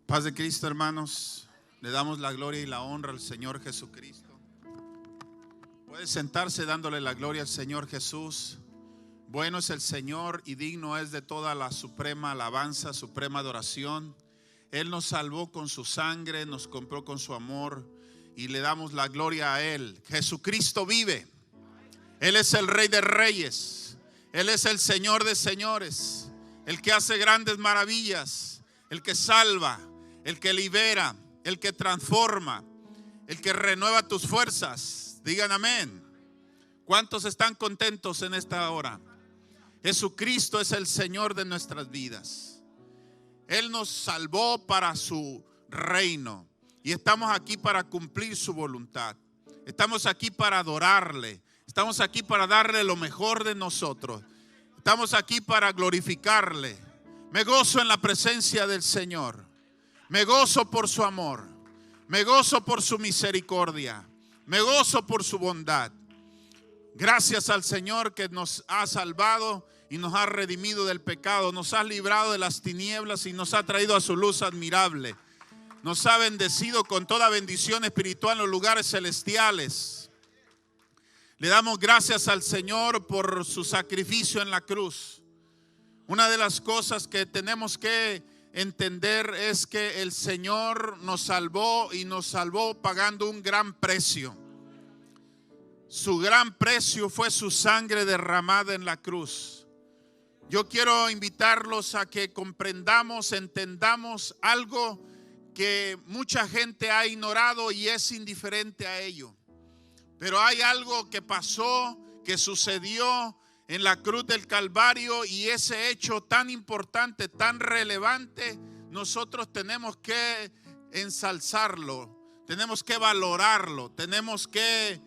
Paz de Cristo, hermanos. Le damos la gloria y la honra al Señor Jesucristo. Puede sentarse dándole la gloria al Señor Jesús. Bueno es el Señor y digno es de toda la suprema alabanza, suprema adoración. Él nos salvó con su sangre, nos compró con su amor y le damos la gloria a Él. Jesucristo vive. Él es el Rey de Reyes. Él es el Señor de señores. El que hace grandes maravillas. El que salva. El que libera. El que transforma. El que renueva tus fuerzas. Digan amén. ¿Cuántos están contentos en esta hora? Jesucristo es el Señor de nuestras vidas. Él nos salvó para su reino. Y estamos aquí para cumplir su voluntad. Estamos aquí para adorarle. Estamos aquí para darle lo mejor de nosotros. Estamos aquí para glorificarle. Me gozo en la presencia del Señor. Me gozo por su amor. Me gozo por su misericordia. Me gozo por su bondad. Gracias al Señor que nos ha salvado y nos ha redimido del pecado. Nos ha librado de las tinieblas y nos ha traído a su luz admirable. Nos ha bendecido con toda bendición espiritual en los lugares celestiales. Le damos gracias al Señor por su sacrificio en la cruz. Una de las cosas que tenemos que entender es que el Señor nos salvó y nos salvó pagando un gran precio. Su gran precio fue su sangre derramada en la cruz. Yo quiero invitarlos a que comprendamos, entendamos algo que mucha gente ha ignorado y es indiferente a ello. Pero hay algo que pasó, que sucedió en la cruz del Calvario, y ese hecho tan importante, tan relevante, nosotros tenemos que ensalzarlo, tenemos que valorarlo, tenemos que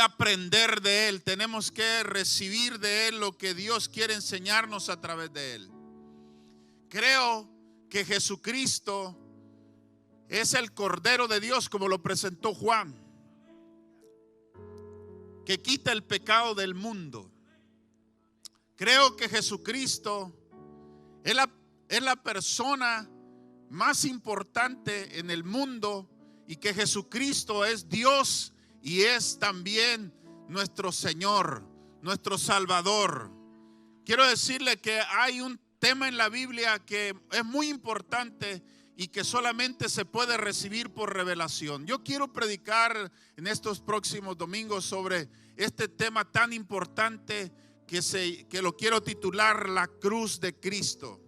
aprender de él, tenemos que recibir de él lo que Dios quiere enseñarnos a través de él. Creo que Jesucristo es el Cordero de Dios, como lo presentó Juan, que quita el pecado del mundo. Creo que Jesucristo es la persona más importante en el mundo, y que Jesucristo es Dios y es también nuestro Señor, nuestro Salvador. Quiero decirle que hay un tema en la Biblia que es muy importante y que solamente se puede recibir por revelación. Yo quiero predicar en estos próximos domingos sobre este tema tan importante que lo quiero titular La cruz de Cristo.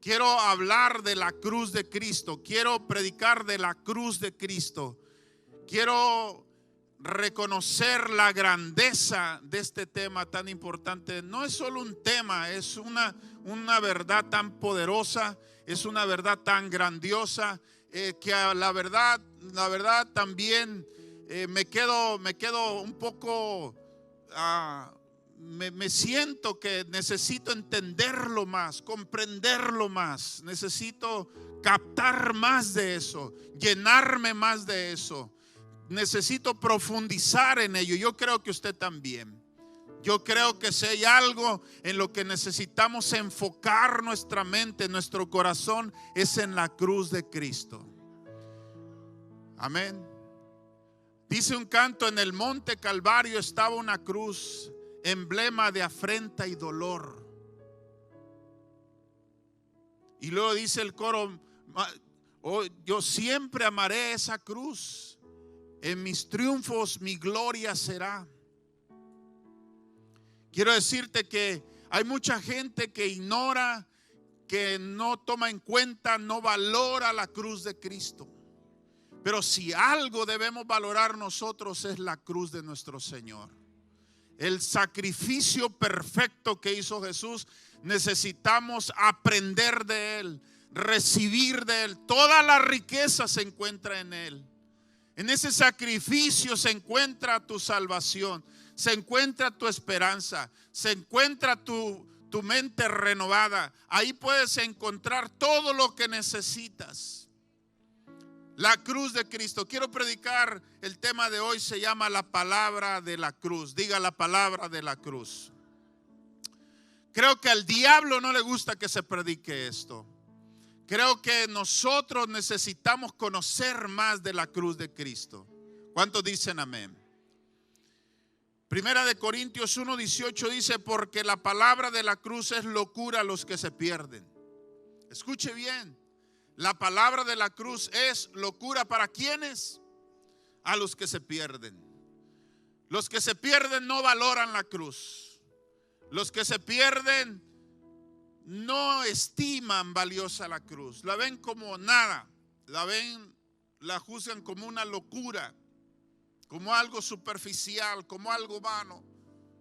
Quiero hablar de la cruz de Cristo. Quiero predicar de la cruz de Cristo. Quiero reconocer la grandeza de este tema tan importante. No es solo un tema, es una verdad tan poderosa, es una verdad tan grandiosa, que la verdad también me quedo un poco, me siento que necesito entenderlo más, comprenderlo más, necesito captar más de eso, llenarme más de eso. Necesito profundizar en ello. Yo creo que usted también. Yo creo que si hay algo en lo que necesitamos enfocar nuestra mente, nuestro corazón, es en la cruz de Cristo. Amén. Dice un canto: en el monte Calvario estaba una cruz, emblema de afrenta y dolor. Y luego dice el coro: oh, yo siempre amaré esa cruz. En mis triunfos mi gloria será. Quiero decirte que hay mucha gente que ignora, que no toma en cuenta, no valora la cruz de Cristo. Pero si algo debemos valorar nosotros es la cruz de nuestro Señor. El sacrificio perfecto que hizo Jesús. Necesitamos aprender de Él, recibir de Él. Toda la riqueza se encuentra en Él. En ese sacrificio se encuentra tu salvación, se encuentra tu esperanza, se encuentra tu mente renovada. Ahí puedes encontrar todo lo que necesitas. La cruz de Cristo. Quiero predicar, el tema de hoy se llama la palabra de la cruz. Diga la palabra de la cruz. Creo que al diablo no le gusta que se predique esto. Creo que nosotros necesitamos conocer más de la cruz de Cristo. ¿Cuántos dicen amén? Primera de Corintios 1:18 dice: porque la palabra de la cruz es locura a los que se pierden. Escuche bien, la palabra de la cruz es locura ¿para quiénes? A los que se pierden. Los que se pierden no valoran la cruz. Los que se pierden no estiman valiosa la cruz. La ven como nada. La juzgan como una locura, como algo superficial, como algo vano,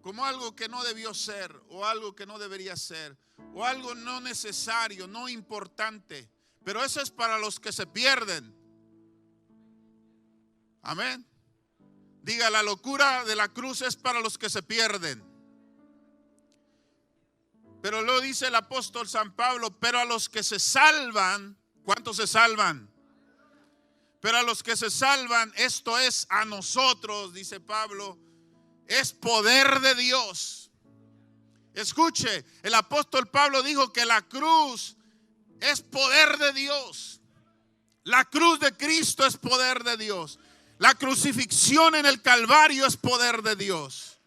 como algo que no debió ser, o algo que no debería ser, o algo no necesario, no importante. Pero eso es para los que se pierden. Amén. Diga, la locura de la cruz es para los que se pierden. Pero luego dice el apóstol San Pablo: pero a los que se salvan, ¿cuántos se salvan? Pero a los que se salvan, esto es a nosotros, dice Pablo, es poder de Dios. Escuche, el apóstol Pablo dijo que la cruz es poder de Dios. La cruz de Cristo es poder de Dios. La crucifixión en el Calvario es poder de Dios.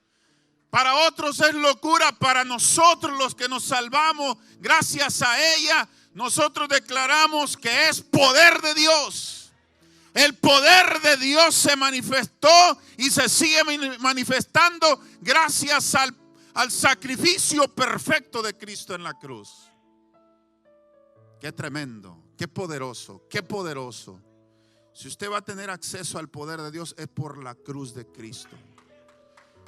Para otros es locura, para nosotros los que nos salvamos gracias a ella, nosotros declaramos que es poder de Dios. El poder de Dios se manifestó y se sigue manifestando gracias al sacrificio perfecto de Cristo en la cruz. Qué tremendo, qué poderoso, qué poderoso. Si usted va a tener acceso al poder de Dios es por la cruz de Cristo.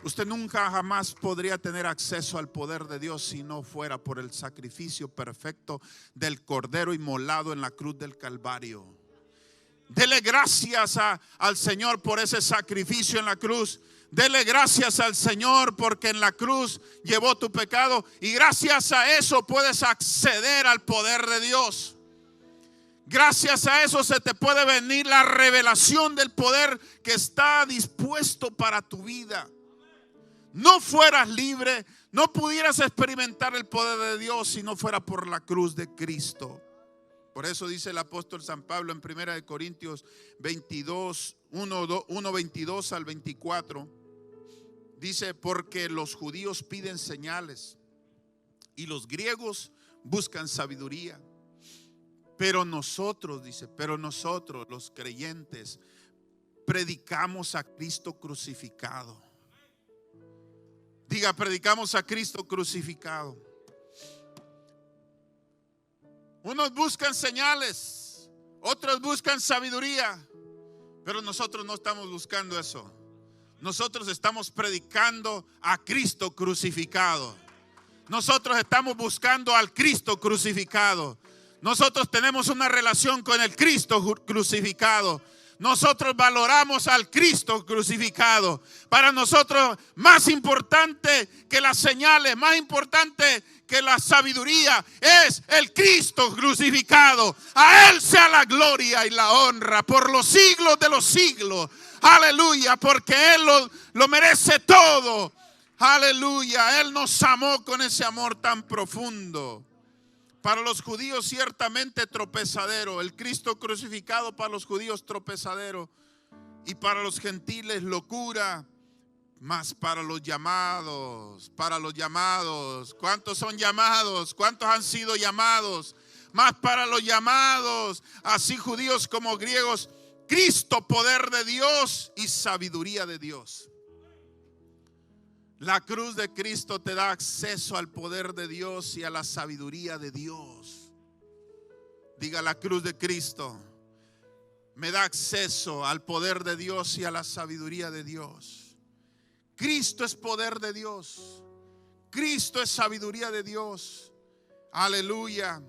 Usted nunca jamás podría tener acceso al poder de Dios si no fuera por el sacrificio perfecto del Cordero inmolado en la cruz del Calvario. Dele gracias al Señor por ese sacrificio en la cruz. Dele gracias al Señor porque en la cruz llevó tu pecado, y gracias a eso puedes acceder al poder de Dios. Gracias a eso se te puede venir la revelación del poder que está dispuesto para tu vida. No fueras libre, no pudieras experimentar el poder de Dios si no fuera por la cruz de Cristo. Por eso dice el apóstol San Pablo en 1 Corintios 22, 1, 22 al 24. Dice: porque los judíos piden señales y los griegos buscan sabiduría. Pero nosotros, dice, los creyentes predicamos a Cristo crucificado. Diga, predicamos a Cristo crucificado. Unos buscan señales, otros buscan sabiduría, pero nosotros no estamos buscando eso. Nosotros estamos predicando a Cristo crucificado. Nosotros estamos buscando al Cristo crucificado. Nosotros tenemos una relación con el Cristo crucificado. Nosotros valoramos al Cristo crucificado. Para nosotros, más importante que las señales, más importante que la sabiduría, es el Cristo crucificado. A Él sea la gloria y la honra por los siglos de los siglos. Aleluya, porque Él lo merece todo. Aleluya, Él nos amó con ese amor tan profundo. Para los judíos ciertamente tropezadero, el Cristo crucificado para los judíos tropezadero, y para los gentiles locura, mas para los llamados, ¿cuántos son llamados? ¿Cuántos han sido llamados? Mas para los llamados, así judíos como griegos, Cristo poder de Dios y sabiduría de Dios. La cruz de Cristo te da acceso al poder de Dios y a la sabiduría de Dios. Diga, la cruz de Cristo me da acceso al poder de Dios y a la sabiduría de Dios. Cristo es poder de Dios. Cristo es sabiduría de Dios. Aleluya.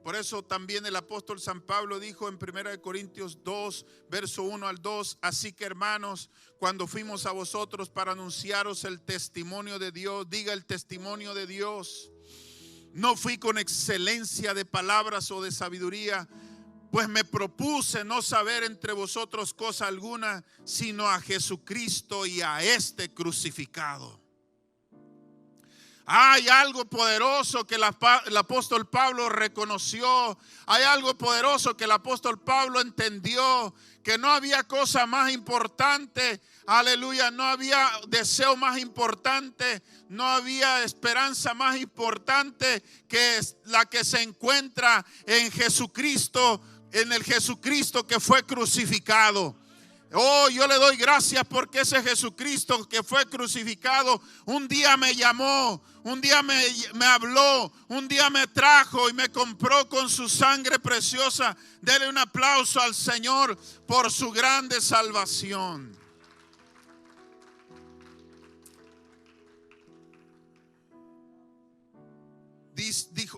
Por eso también el apóstol San Pablo dijo en 1 Corintios 2, verso 1 al 2: así que, hermanos, cuando fuimos a vosotros para anunciaros el testimonio de Dios, diga, el testimonio de Dios, no fui con excelencia de palabras o de sabiduría, pues me propuse no saber entre vosotros cosa alguna, sino a Jesucristo y a este crucificado. Hay algo poderoso que el apóstol Pablo reconoció. Hay algo poderoso que el apóstol Pablo entendió. Que no había cosa más importante. Aleluya. No había deseo más importante. No había esperanza más importante que la que se encuentra en Jesucristo. En el Jesucristo que fue crucificado. Oh, yo le doy gracias porque ese Jesucristo que fue crucificado un día me llamó, un día me habló, un día me trajo y me compró con su sangre preciosa. Dele un aplauso al Señor por su grande salvación.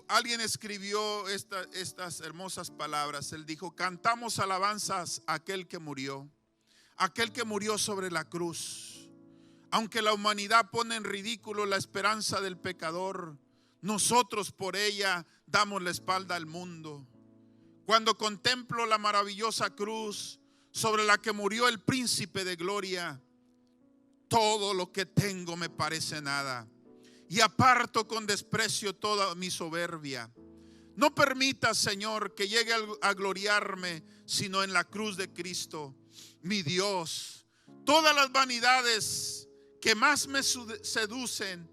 Alguien escribió estas hermosas palabras. Él dijo: cantamos alabanzas a aquel que murió. Aquel que murió sobre la cruz. Aunque la humanidad pone en ridículo la esperanza del pecador, nosotros por ella damos la espalda al mundo. Cuando contemplo la maravillosa cruz sobre la que murió el príncipe de gloria, todo lo que tengo me parece nada, y aparto con desprecio toda mi soberbia. No permitas, Señor, que llegue a gloriarme sino en la cruz de Cristo, mi Dios. Todas las vanidades que más me seducen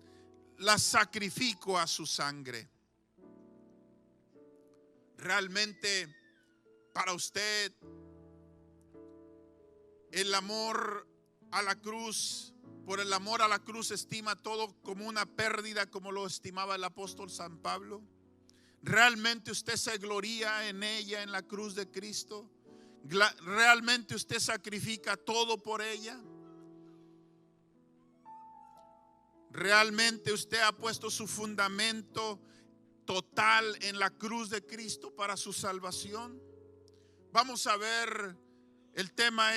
las sacrifico a su sangre. Realmente para usted el amor a la cruz, por el amor a la cruz estima todo como una pérdida, como lo estimaba el apóstol San Pablo. ¿Realmente usted se gloría en ella, en la cruz de Cristo? ¿Realmente usted sacrifica todo por ella? ¿Realmente usted ha puesto su fundamento total en la cruz de Cristo para su salvación? Vamos a ver el tema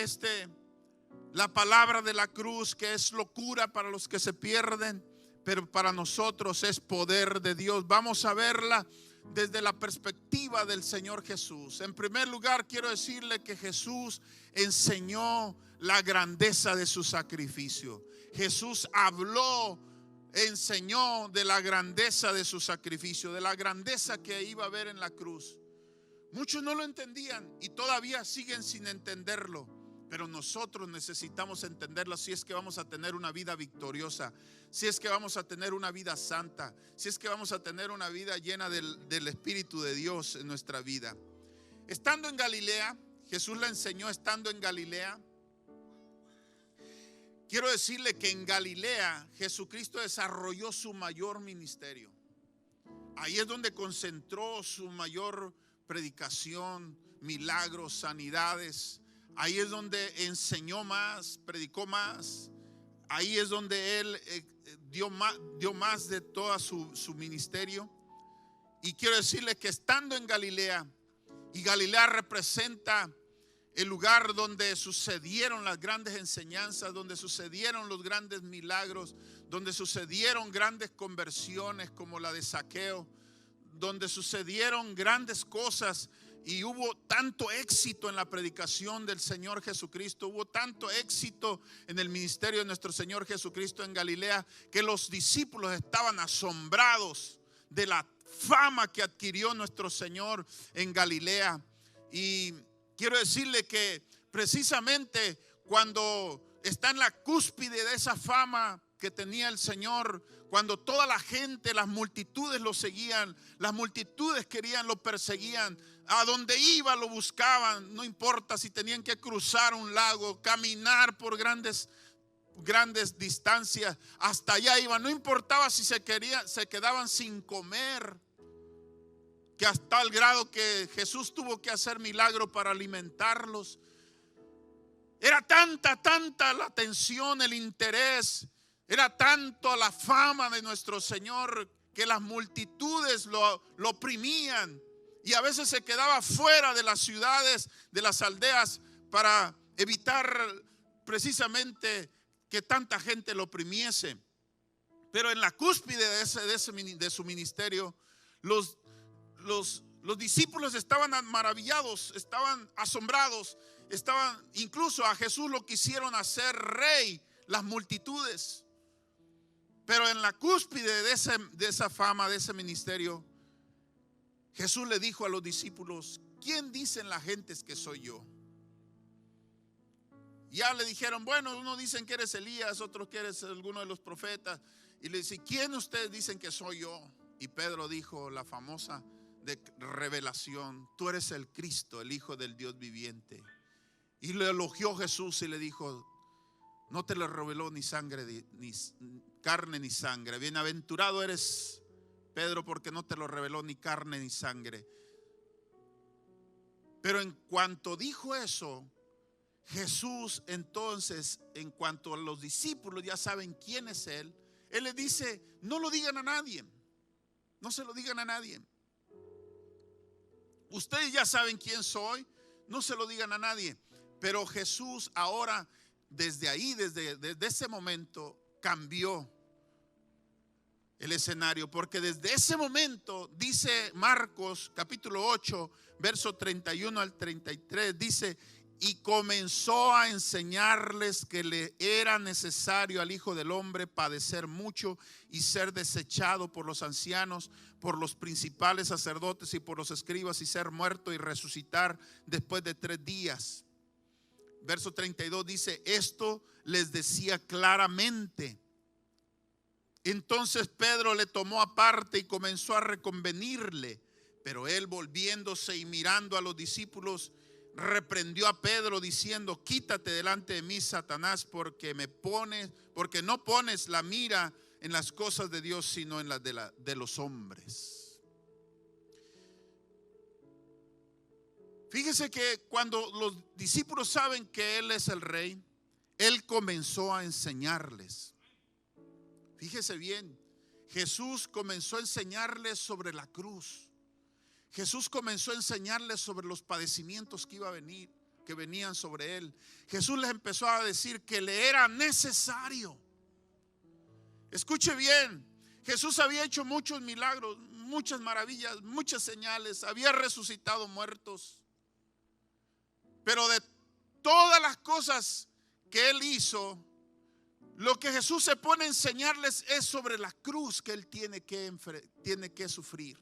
la palabra de la cruz, que es locura para los que se pierden, pero para nosotros es poder de Dios. Vamos a verla desde la perspectiva del Señor Jesús. En primer lugar, quiero decirle que Jesús enseñó la grandeza de su sacrificio. Jesús habló, enseñó de la grandeza de su sacrificio, de la grandeza que iba a haber en la cruz. Muchos no lo entendían y todavía siguen sin entenderlo. Pero nosotros necesitamos entenderlo si es que vamos a tener una vida victoriosa, si es que vamos a tener una vida santa, si es que vamos a tener una vida llena del Espíritu de Dios en nuestra vida. Estando en Galilea, Jesús le enseñó estando en Galilea. Quiero decirle que en Galilea Jesucristo desarrolló su mayor ministerio. Ahí es donde concentró su mayor predicación, milagros, sanidades. Ahí es donde enseñó más, predicó más. Ahí es donde Él dio más de todo su ministerio. Y quiero decirle que estando en Galilea, y Galilea representa el lugar donde sucedieron las grandes enseñanzas, donde sucedieron los grandes milagros, donde sucedieron grandes conversiones como la de Zaqueo, donde sucedieron grandes cosas. Y hubo tanto éxito en la predicación del Señor Jesucristo, hubo tanto éxito en el ministerio de nuestro Señor Jesucristo en Galilea, que los discípulos estaban asombrados de la fama que adquirió nuestro Señor en Galilea. Y quiero decirle que precisamente cuando está en la cúspide de esa fama que tenía el Señor, cuando toda la gente, las multitudes lo seguían, las multitudes lo perseguían, a donde iba lo buscaban, no importa si tenían que cruzar un lago, caminar por grandes distancias, hasta allá iban, no importaba si se quedaban sin comer, que hasta el grado que Jesús tuvo que hacer milagro para alimentarlos. Era tanta la atención, el interés, era tanto la fama de nuestro Señor que las multitudes lo oprimían. Y a veces se quedaba fuera de las ciudades, de las aldeas, para evitar precisamente que tanta gente lo oprimiese. Pero en la cúspide de su ministerio, los discípulos estaban maravillados, estaban asombrados, incluso a Jesús lo quisieron hacer rey las multitudes. Pero en la cúspide de esa fama, de ese ministerio, Jesús le dijo a los discípulos: ¿quién dicen las gentes que soy yo? Ya le dijeron: bueno, unos dicen que eres Elías, otros que eres alguno de los profetas. Y le dice: ¿quién ustedes dicen que soy yo? Y Pedro dijo la famosa revelación: tú eres el Cristo, el Hijo del Dios viviente. Y le elogió Jesús y le dijo: no te lo reveló ni sangre, ni carne ni sangre. Bienaventurado eres, Pedro, porque no te lo reveló ni carne ni sangre. Pero en cuanto dijo eso, Jesús entonces, en cuanto a los discípulos ya saben quién es Él les dice: no lo digan a nadie, no se lo digan a nadie. Ustedes ya saben quién soy, no se lo digan a nadie. Pero Jesús ahora, desde ahí, desde ese momento, cambió el escenario, porque desde ese momento, dice Marcos capítulo 8, verso 31 al 33, dice: y comenzó a enseñarles que le era necesario al Hijo del Hombre padecer mucho y ser desechado por los ancianos, por los principales sacerdotes y por los escribas, y ser muerto y resucitar después de 3 días. Verso 32 dice: esto les decía claramente. Entonces Pedro le tomó aparte y comenzó a reconvenirle. Pero él, volviéndose y mirando a los discípulos, reprendió a Pedro diciendo: quítate delante de mí, Satanás, porque no pones la mira en las cosas de Dios, sino en las de los hombres. Fíjese que cuando los discípulos saben que Él es el Rey, Él comenzó a enseñarles. Fíjese bien, Jesús comenzó a enseñarles sobre la cruz. Jesús comenzó a enseñarles sobre los padecimientos que iba a venir, que venían sobre Él. Jesús les empezó a decir que le era necesario. Escuche bien, Jesús había hecho muchos milagros, muchas maravillas, muchas señales, había resucitado muertos. Pero de todas las cosas que Él hizo, lo que Jesús se pone a enseñarles es sobre la cruz que Él tiene que sufrir.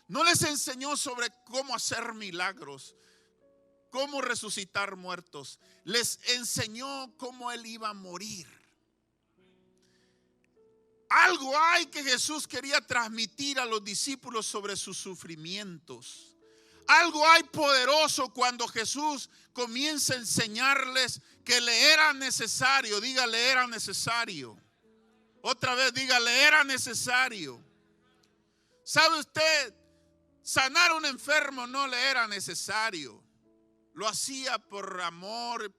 No les enseñó sobre cómo hacer milagros, cómo resucitar muertos. Les enseñó cómo Él iba a morir. Algo hay que Jesús quería transmitir a los discípulos sobre sus sufrimientos. Algo hay poderoso cuando Jesús comienza a enseñarles que le era necesario. Diga: le era necesario. Otra vez diga: le era necesario. ¿Sabe usted? Sanar a un enfermo no le era necesario. Lo hacía por amor,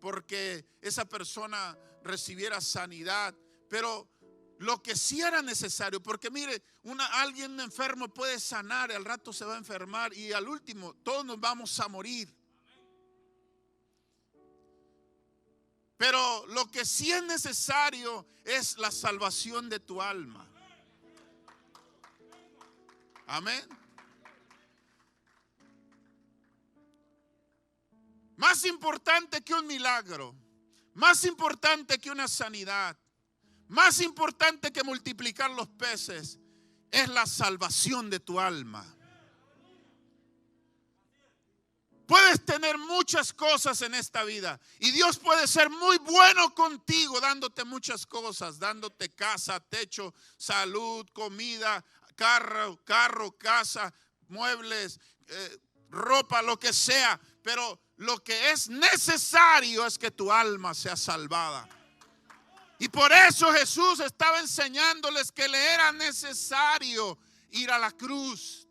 porque esa persona recibiera sanidad. Pero lo que sí era necesario, porque mire, alguien enfermo puede sanar y al rato se va a enfermar y al último todos nos vamos a morir. Pero lo que sí es necesario es la salvación de tu alma. Amén. Más importante que un milagro, más importante que una sanidad, más importante que multiplicar los peces, es la salvación de tu alma. Puedes tener muchas cosas en esta vida y Dios puede ser muy bueno contigo, dándote muchas cosas, dándote casa, techo, salud, comida, carro, casa, muebles, ropa, lo que sea. Pero lo que es necesario es que tu alma sea salvada. Y por eso Jesús estaba enseñándoles que le era necesario ir a la cruz.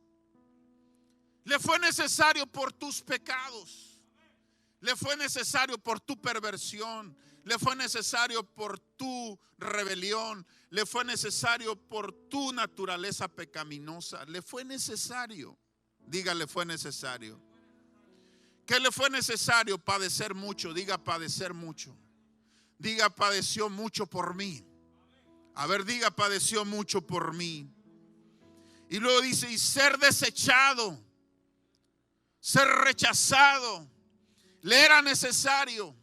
Le fue necesario por tus pecados. Le fue necesario por tu perversión. Le fue necesario por tu rebelión. Le fue necesario por tu naturaleza pecaminosa. Le fue necesario. Dígale: fue necesario. ¿Qué le fue necesario? Padecer mucho. Diga: padecer mucho. Diga: padeció mucho por mí. A ver, diga: padeció mucho por mí. Y luego dice: y ser desechado, ser rechazado, le era necesario.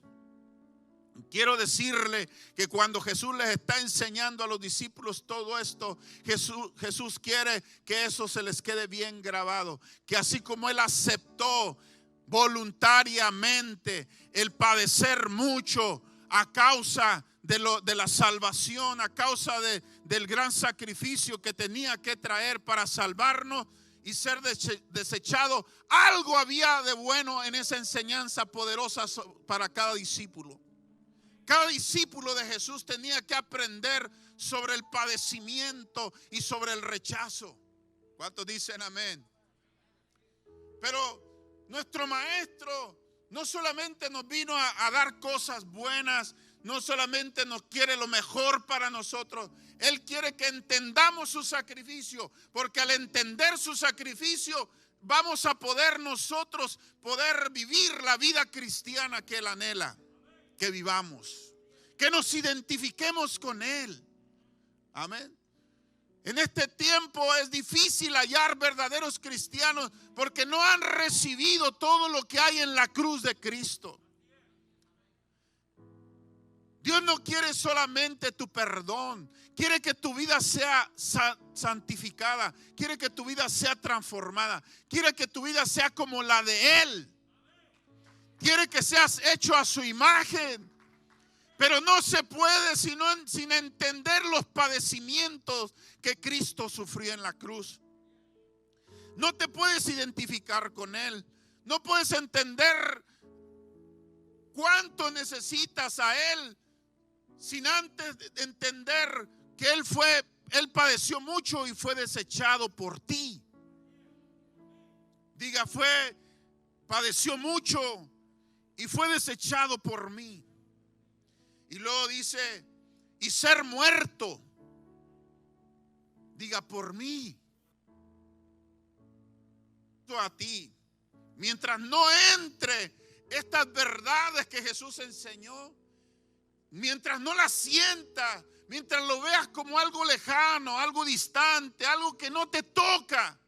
Quiero decirle que cuando Jesús les está enseñando a los discípulos todo esto, Jesús quiere que eso se les quede bien grabado. Que así como Él aceptó voluntariamente el padecer mucho a causa de la salvación, a causa del gran sacrificio que tenía que traer para salvarnos y ser desechado, algo había de bueno en esa enseñanza poderosa para cada discípulo. Cada discípulo de Jesús tenía que aprender sobre el padecimiento y sobre el rechazo. ¿Cuántos dicen amén? Pero nuestro maestro no solamente nos vino a dar cosas buenas, no solamente nos quiere lo mejor para nosotros. Él quiere que entendamos su sacrificio, porque al entender su sacrificio vamos a poder nosotros vivir la vida cristiana que Él anhela que vivamos, que nos identifiquemos con Él. Amén. En este tiempo es difícil hallar verdaderos cristianos porque no han recibido todo lo que hay en la cruz de Cristo. Dios no quiere solamente tu perdón, quiere que tu vida sea santificada, quiere que tu vida sea transformada, quiere que tu vida sea como la de Él. Quiere que seas hecho a su imagen. Pero no se puede sin entender los padecimientos que Cristo sufrió en la cruz. No te puedes identificar con Él. No puedes entender cuánto necesitas a Él sin antes entender que Él padeció mucho y fue desechado por ti. Diga, padeció mucho y fue desechado por mí. Y luego dice, y ser muerto. Diga, por mí. A ti. Mientras no entre estas verdades que Jesús enseñó, mientras no las sientas, mientras lo veas como algo lejano, algo distante, algo que no te toca,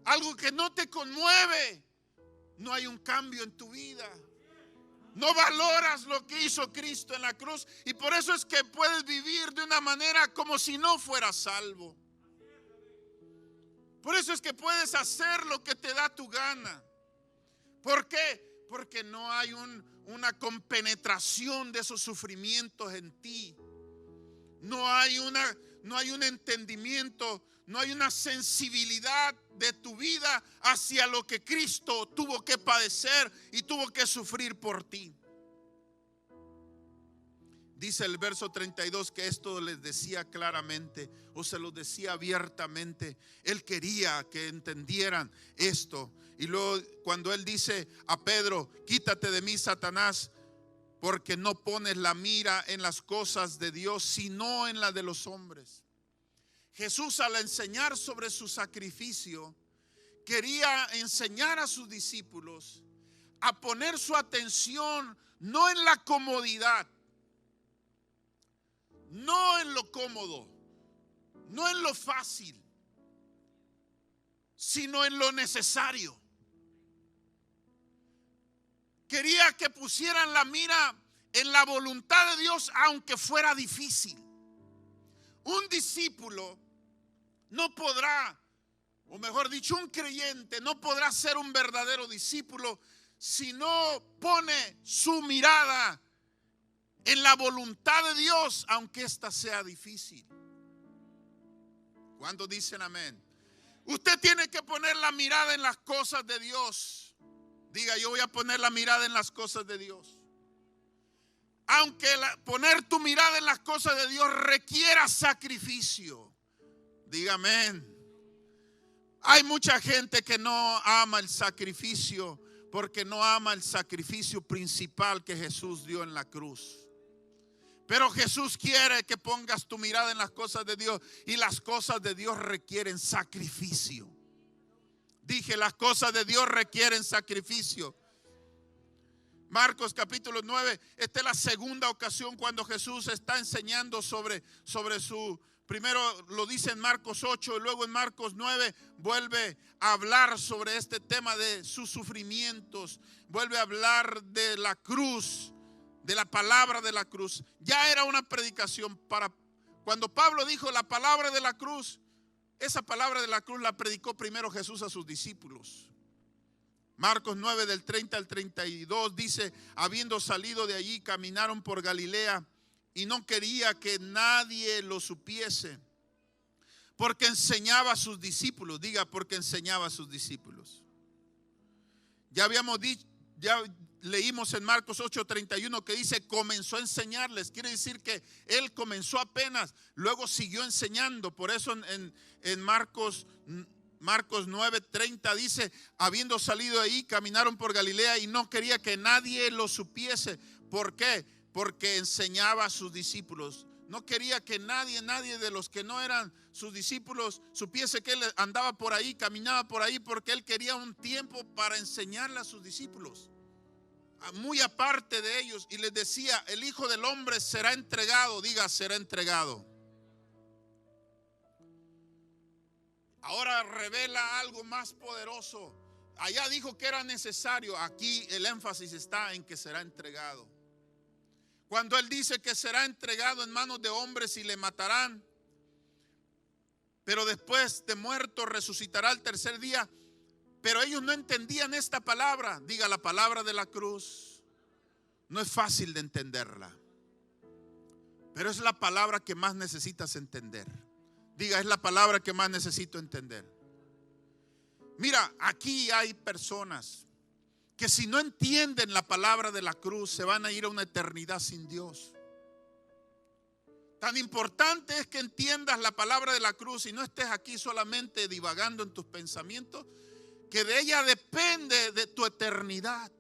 algo que no te conmueve, no hay un cambio en tu vida. No valoras lo que hizo Cristo en la cruz y por eso es que puedes vivir de una manera como si no fueras salvo. Por eso es que puedes hacer lo que te da tu gana. ¿Por qué? Porque no hay una compenetración de esos sufrimientos en ti. No hay un entendimiento, no hay una sensibilidad de tu vida hacia lo que Cristo tuvo que padecer y tuvo que sufrir por ti. Dice el verso 32 que esto les decía claramente o se lo decía abiertamente. Él quería que entendieran esto. Y luego cuando Él dice a Pedro, quítate de mí, Satanás, porque no pones la mira en las cosas de Dios, sino en las de los hombres. Jesús, al enseñar sobre su sacrificio, quería enseñar a sus discípulos a poner su atención no en la comodidad, no en lo cómodo, no en lo fácil, sino en lo necesario. Quería que pusieran la mira en la voluntad de Dios, aunque fuera difícil. Un discípulo no podrá, o mejor dicho, un creyente no podrá ser un verdadero discípulo si no pone su mirada en la voluntad de Dios, aunque ésta sea difícil. ¿Cuántos dicen amén? Usted tiene que poner la mirada en las cosas de Dios. Diga, yo voy a poner la mirada en las cosas de Dios. Aunque poner tu mirada en las cosas de Dios requiera sacrificio. Diga amén. Hay mucha gente que no ama el sacrificio porque no ama el sacrificio principal que Jesús dio en la cruz. Pero Jesús quiere que pongas tu mirada en las cosas de Dios y las cosas de Dios requieren sacrificio. Dije, las cosas de Dios requieren sacrificio. Marcos capítulo 9, esta es la segunda ocasión cuando Jesús está enseñando sobre su, primero lo dice en Marcos 8 y luego en Marcos 9 vuelve a hablar sobre este tema de sus sufrimientos, vuelve a hablar de la cruz, de la palabra de la cruz. Ya era una predicación. Cuando Pablo dijo la palabra de la cruz, esa palabra de la cruz la predicó primero Jesús a sus discípulos. Marcos 9 del 30 al 32 dice: habiendo salido de allí, caminaron por Galilea y no quería que nadie lo supiese, porque enseñaba a sus discípulos. Diga, porque enseñaba a sus discípulos. Ya habíamos dicho, ya leímos en Marcos 8:31 que dice comenzó a enseñarles. Quiere decir que él comenzó apenas, luego siguió enseñando. Por eso en Marcos 9:30 dice: habiendo salido de ahí, caminaron por Galilea y no quería que nadie lo supiese. ¿Por qué? Porque enseñaba a sus discípulos. No quería que nadie de los que no eran sus discípulos supiese que él andaba por ahí, caminaba por ahí, porque él quería un tiempo para enseñarle a sus discípulos, muy aparte de ellos. Y les decía: el Hijo del Hombre será entregado. Diga, será entregado. Ahora revela algo más poderoso. Allá dijo que era necesario, aquí el énfasis está en que será entregado. Cuando él dice que será entregado en manos de hombres y le matarán, pero después de muerto resucitará al tercer día. Pero ellos no entendían esta palabra. Diga, la palabra de la cruz no es fácil de entenderla, pero es la palabra que más necesitas entender. Diga, es la palabra que más necesito entender. Mira, aquí hay personas que si no entienden la palabra de la cruz, se van a ir a una eternidad sin Dios. Tan importante es que entiendas la palabra de la cruz y no estés aquí solamente divagando en tus pensamientos, que de ella depende de tu eternidad.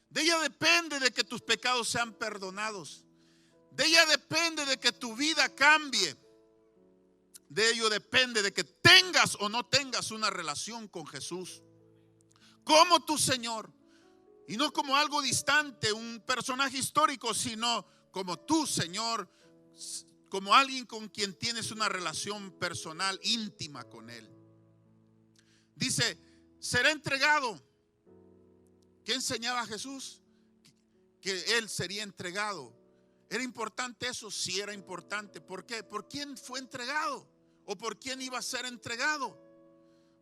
De ella depende de que tus pecados sean perdonados. De ella depende de que tu vida cambie. De ello depende de que tengas o no tengas una relación con Jesús como tu Señor, y no como algo distante, un personaje histórico, sino como tu Señor, como alguien con quien tienes una relación personal íntima con Él. Dice, será entregado. ¿Qué enseñaba Jesús? Que Él sería entregado. ¿Era importante eso? Sí, era importante. ¿Por qué? ¿Por quién fue entregado? ¿O por quién iba a ser entregado?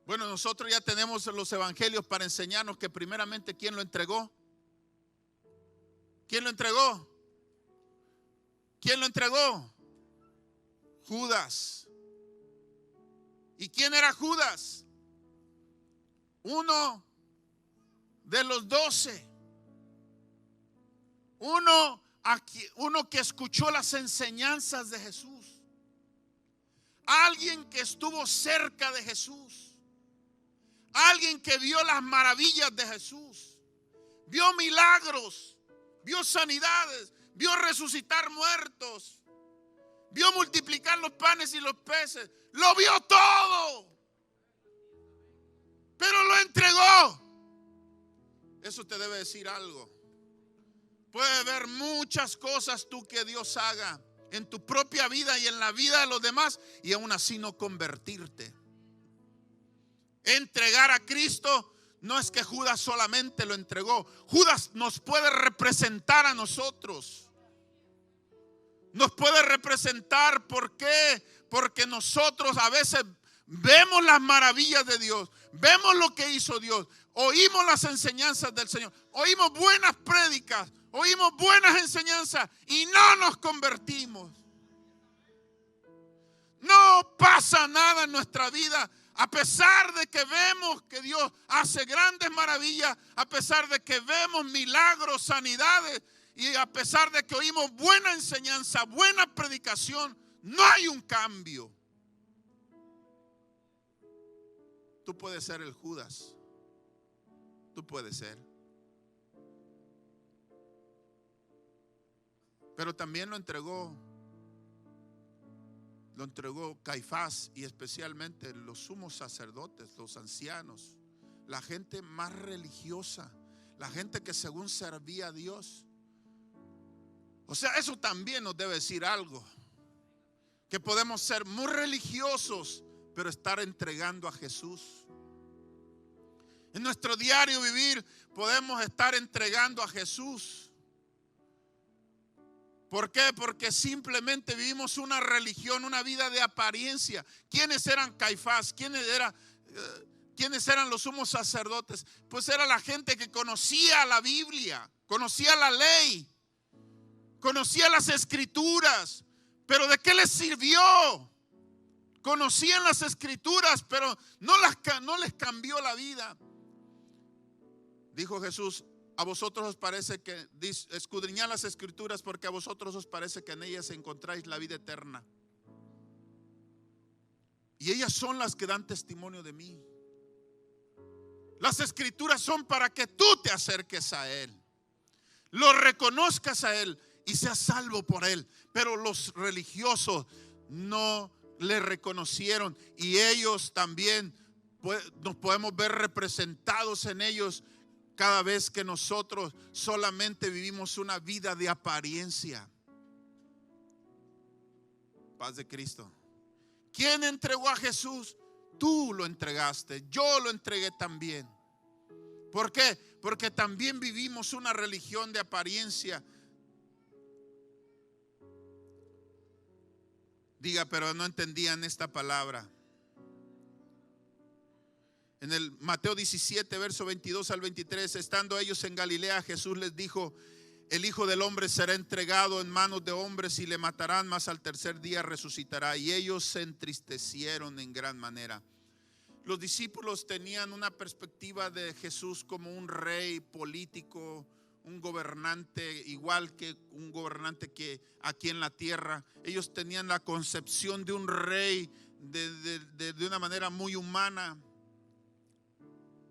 Bueno, nosotros ya tenemos los evangelios para enseñarnos que primeramente ¿quién lo entregó? ¿Quién lo entregó? ¿Quién lo entregó? Judas. ¿Y quién era Judas? Uno de los 12. Uno que escuchó las enseñanzas de Jesús. Alguien que estuvo cerca de Jesús. Alguien que vio las maravillas de Jesús. Vio milagros. Vio sanidades. Vio resucitar muertos. Vio multiplicar los panes y los peces. Lo vio todo. Pero lo entregó. Eso te debe decir algo. Puede ver muchas cosas tú que Dios haga en tu propia vida y en la vida de los demás, y aún así no convertirte. Entregar a Cristo no es que Judas solamente lo entregó. Judas nos puede representar a nosotros. Nos puede representar. ¿Por qué? Porque nosotros a veces vemos las maravillas de Dios, vemos lo que hizo Dios, oímos las enseñanzas del Señor, oímos buenas prédicas, oímos buenas enseñanzas y no nos convertimos. No pasa nada en nuestra vida. A pesar de que vemos que Dios hace grandes maravillas, a pesar de que vemos milagros, sanidades, y a pesar de que oímos buena enseñanza, buena predicación, no hay un cambio. Tú puedes ser el Judas. Tú puedes ser. Pero también lo entregó Caifás, y especialmente los sumos sacerdotes, los ancianos, la gente más religiosa, la gente que según servía a Dios. O sea, eso también nos debe decir algo, que podemos ser muy religiosos, pero estar entregando a Jesús. En nuestro diario vivir podemos estar entregando a Jesús. ¿Por qué? Porque simplemente vivimos una religión, una vida de apariencia. ¿Quiénes eran Caifás? ¿Quiénes eran los sumos sacerdotes? Pues era la gente que conocía la Biblia, conocía la ley, conocía las escrituras. Pero ¿de qué les sirvió? Conocían las escrituras, pero no les cambió la vida. Dijo Jesús: a vosotros os parece que escudriñad las escrituras, porque a vosotros os parece que en ellas encontráis la vida eterna. Y ellas son las que dan testimonio de mí. Las escrituras son para que tú te acerques a Él, lo reconozcas a Él y seas salvo por Él. Pero los religiosos no le reconocieron, y ellos también nos podemos ver representados en ellos cada vez que nosotros solamente vivimos una vida de apariencia. Paz de Cristo. ¿Quién entregó a Jesús? Tú lo entregaste, yo lo entregué también. ¿Por qué? Porque también vivimos una religión de apariencia. Diga, pero no entendían esta palabra. En el Mateo 17, verso 22 al 23, estando ellos en Galilea, Jesús les dijo: el Hijo del Hombre será entregado en manos de hombres y le matarán, mas al tercer día resucitará. Y ellos se entristecieron en gran manera. Los discípulos tenían una perspectiva de Jesús como un rey político, un gobernante, igual que un gobernante que aquí en la tierra. Ellos tenían la concepción de un rey de una manera muy humana.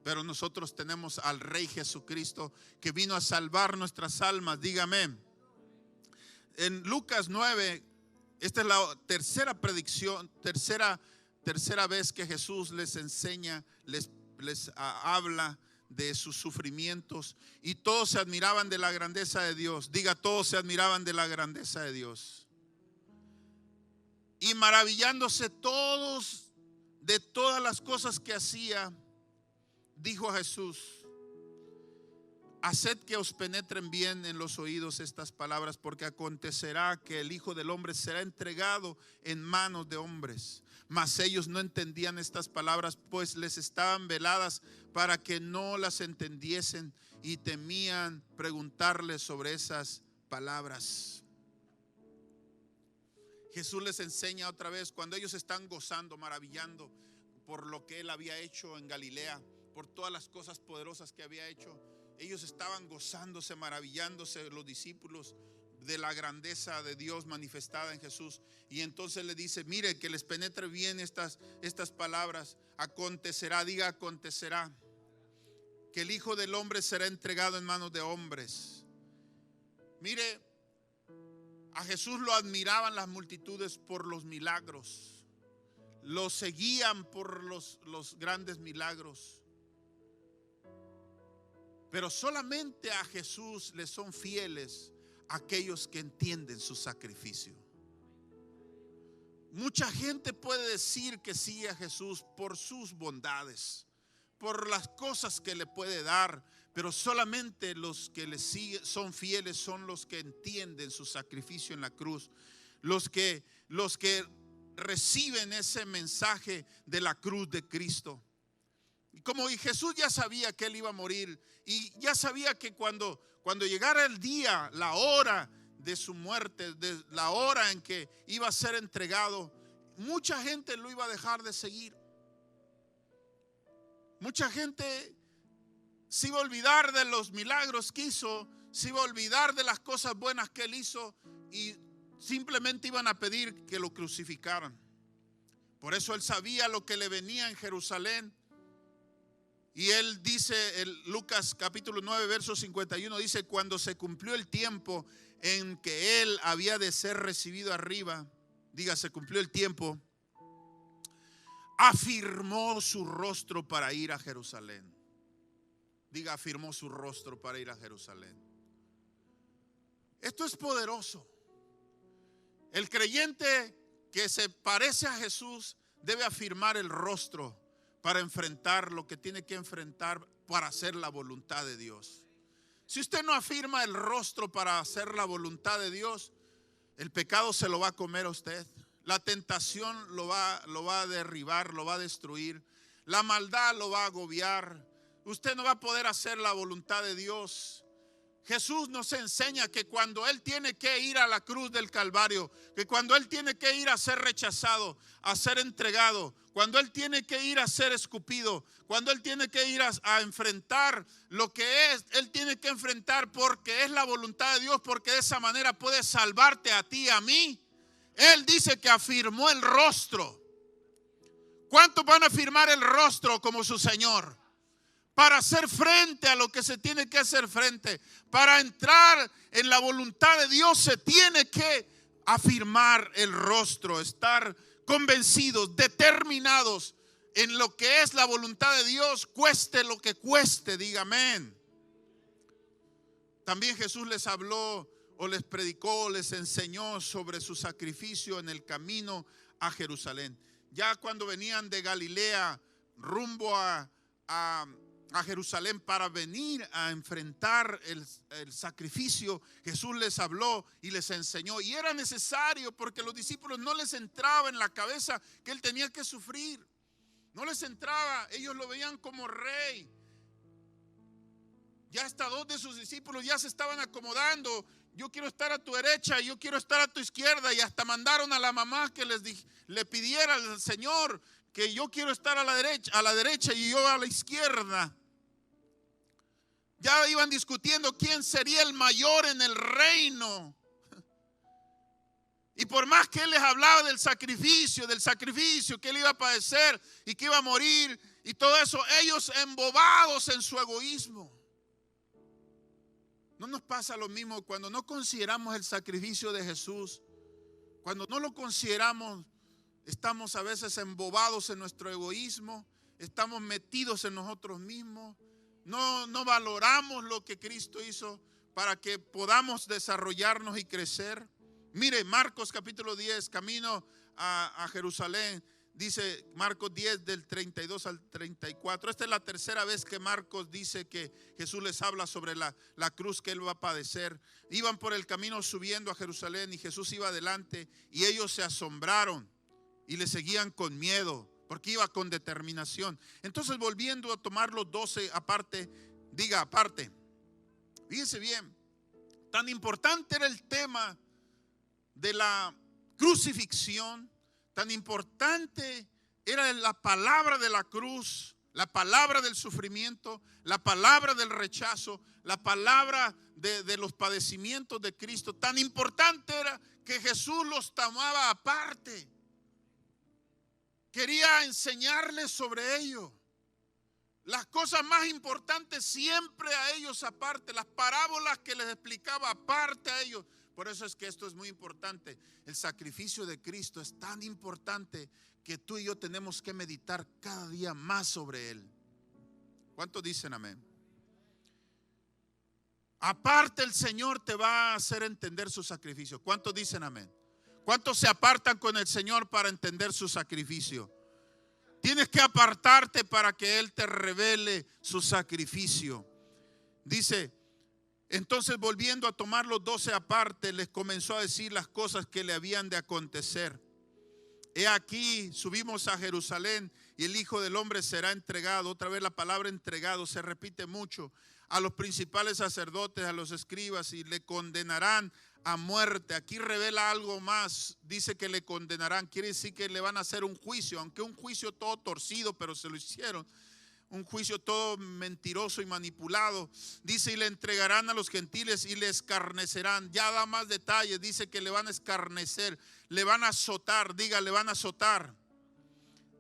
Pero nosotros tenemos al Rey Jesucristo, que vino a salvar nuestras almas. Dígame. En Lucas 9, esta es la tercera predicción, tercera vez que Jesús les enseña, les habla de sus sufrimientos, y todos se admiraban de la grandeza de Dios. Diga, todos se admiraban de la grandeza de Dios. Y maravillándose todos de todas las cosas que hacía, dijo a Jesús: haced que os penetren bien en los oídos estas palabras, porque acontecerá que el Hijo del Hombre será entregado en manos de hombres. Mas ellos no entendían estas palabras, pues les estaban veladas para que no las entendiesen, y temían preguntarle sobre esas palabras. Jesús les enseña otra vez, cuando ellos están gozando, maravillando por lo que Él había hecho en Galilea, por todas las cosas poderosas que había hecho. Ellos estaban gozándose, maravillándose, los discípulos, de la grandeza de Dios manifestada en Jesús. Y entonces le dice: mire, que les penetre bien estas palabras. Acontecerá, diga, acontecerá, que el Hijo del Hombre será entregado en manos de hombres. Mire, a Jesús lo admiraban las multitudes por los milagros, lo seguían por los grandes milagros. Pero solamente a Jesús le son fieles aquellos que entienden su sacrificio. Mucha gente puede decir que sigue a Jesús por sus bondades, por las cosas que le puede dar, pero solamente los que le siguen, son fieles, son los que entienden su sacrificio en la cruz, los que reciben ese mensaje de la cruz de Cristo. Como Jesús ya sabía que Él iba a morir, y ya sabía que cuando llegara el día, la hora de su muerte, de la hora en que iba a ser entregado, mucha gente lo iba a dejar de seguir. Mucha gente se iba a olvidar de los milagros que hizo, se iba a olvidar de las cosas buenas que Él hizo, y simplemente iban a pedir que lo crucificaran. Por eso Él sabía lo que le venía en Jerusalén. Y Él dice, en Lucas capítulo 9, verso 51, dice: cuando se cumplió el tiempo en que Él había de ser recibido arriba, diga, se cumplió el tiempo, afirmó su rostro para ir a Jerusalén. Diga, afirmó su rostro para ir a Jerusalén. Esto es poderoso. El creyente que se parece a Jesús debe afirmar el rostro para enfrentar lo que tiene que enfrentar para hacer la voluntad de Dios. Si usted no afirma el rostro para hacer la voluntad de Dios, El pecado se lo va a comer a usted. La tentación lo va a derribar, lo va a destruir. La maldad lo va a agobiar. Usted no va a poder hacer la voluntad de Dios. Jesús nos enseña que cuando Él tiene que ir a la cruz del Calvario, que cuando Él tiene que ir a ser rechazado, a ser entregado, cuando Él tiene que ir a ser escupido, cuando Él tiene que ir a enfrentar lo que es, Él tiene que enfrentar porque es la voluntad de Dios, porque de esa manera puede salvarte a ti y a mí. Él dice que afirmó el rostro. ¿Cuántos van a afirmar el rostro como su Señor? Para hacer frente a lo que se tiene que hacer frente. Para entrar en la voluntad de Dios se tiene que afirmar el rostro, estar convencidos, determinados en lo que es la voluntad de Dios, cueste lo que cueste, diga amén. También Jesús les habló o les predicó, les enseñó sobre su sacrificio en el camino a Jerusalén. Ya cuando venían de Galilea rumbo a Jerusalén para venir a enfrentar el sacrificio, Jesús les habló y les enseñó. Y era necesario porque los discípulos no les entraba en la cabeza que Él tenía que sufrir. No les entraba, ellos lo veían como rey. Ya hasta dos de sus discípulos ya se estaban acomodando. Yo quiero estar a tu derecha, yo quiero estar a tu izquierda. Y hasta mandaron a la mamá que le pidiera al Señor que yo quiero estar a la derecha y yo a la izquierda. Ya iban discutiendo quién sería el mayor en el reino. Y por más que Él les hablaba del sacrificio que Él iba a padecer y que iba a morir y todo eso, ellos embobados en su egoísmo. ¿No nos pasa lo mismo cuando no consideramos el sacrificio de Jesús? Cuando no lo consideramos, estamos a veces embobados en nuestro egoísmo, estamos metidos en nosotros mismos. No valoramos lo que Cristo hizo para que podamos desarrollarnos y crecer. Mire, Marcos capítulo 10, camino a Jerusalén, dice Marcos 10 del 32 al 34. Esta es la tercera vez que Marcos dice que Jesús les habla sobre la cruz que Él va a padecer. Iban por el camino subiendo a Jerusalén y Jesús iba adelante y ellos se asombraron y le seguían con miedo, porque iba con determinación. Entonces, volviendo a tomar los 12 aparte, diga aparte. Fíjense bien, tan importante era el tema de la crucifixión, tan importante era la palabra de la cruz, la palabra del sufrimiento, la palabra del rechazo, la palabra de los padecimientos de Cristo. Tan importante era que Jesús los tomaba aparte. Quería enseñarles sobre ello. Las cosas más importantes siempre a ellos aparte. Las parábolas que les explicaba aparte a ellos. Por eso es que esto es muy importante. El sacrificio de Cristo es tan importante que tú y yo tenemos que meditar cada día más sobre Él. ¿Cuántos dicen amén? Aparte el Señor te va a hacer entender su sacrificio. ¿Cuántos dicen amén? ¿Cuántos se apartan con el Señor para entender su sacrificio? Tienes que apartarte para que Él te revele su sacrificio. Dice, entonces volviendo a tomar los 12 aparte, les comenzó a decir las cosas que le habían de acontecer. He aquí, subimos a Jerusalén y el Hijo del Hombre será entregado. Otra vez la palabra entregado se repite mucho. A los principales sacerdotes, a los escribas, y le condenarán a muerte. Aquí revela algo más. Dice que le condenarán. Quiere decir que le van a hacer un juicio, aunque un juicio todo torcido, pero se lo hicieron. Un juicio todo mentiroso y manipulado. Dice, y le entregarán a los gentiles y le escarnecerán. Ya da más detalles. Dice que le van a escarnecer, le van a azotar. Diga, le van a azotar.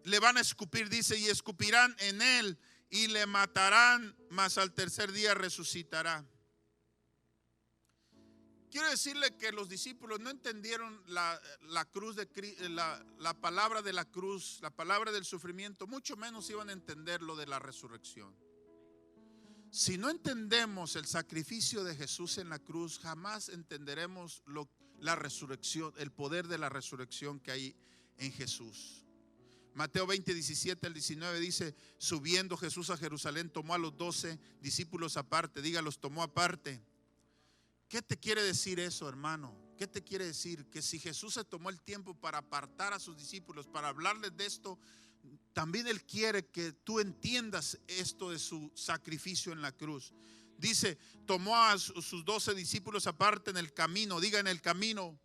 Le van a escupir, dice, y escupirán en él y le matarán, mas al tercer día resucitará. Quiero decirle que los discípulos no entendieron la cruz la palabra de la cruz, la palabra del sufrimiento, mucho menos iban a entender lo de la resurrección. Si no entendemos el sacrificio de Jesús en la cruz, jamás entenderemos la resurrección, el poder de la resurrección que hay en Jesús. Mateo 20, 17 al 19 dice, subiendo Jesús a Jerusalén, tomó a los 12 discípulos aparte. Diga, los tomó aparte. ¿Qué te quiere decir eso, hermano? ¿Qué te quiere decir? Que si Jesús se tomó el tiempo para apartar a sus discípulos, para hablarles de esto, también Él quiere que tú entiendas esto de su sacrificio en la cruz. Dice, tomó a sus 12 discípulos aparte en el camino, diga en el camino,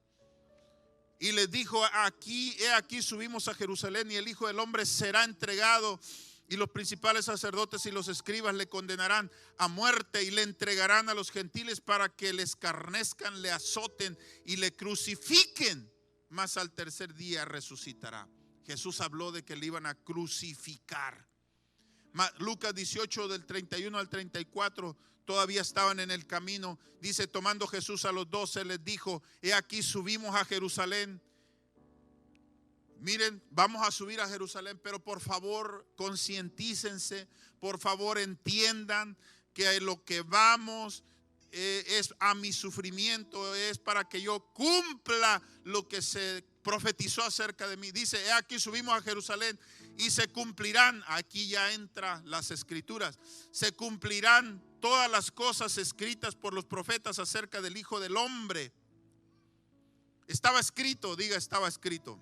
y les dijo, he aquí subimos a Jerusalén y el Hijo del Hombre será entregado y los principales sacerdotes y los escribas le condenarán a muerte y le entregarán a los gentiles para que le escarnezcan, le azoten y le crucifiquen, mas al tercer día resucitará. Jesús habló de que le iban a crucificar. Lucas 18 del 31 al 34, todavía estaban en el camino. Dice, tomando Jesús a los 12 les dijo, he aquí subimos a Jerusalén. Miren, vamos a subir a Jerusalén, pero por favor concientícense, por favor entiendan que lo que vamos es a mi sufrimiento, es para que yo cumpla lo que se profetizó acerca de mí. Dice, he aquí subimos a Jerusalén y se cumplirán, aquí ya entran las escrituras, se cumplirán todas las cosas escritas por los profetas acerca del Hijo del Hombre. Estaba escrito, diga, estaba escrito.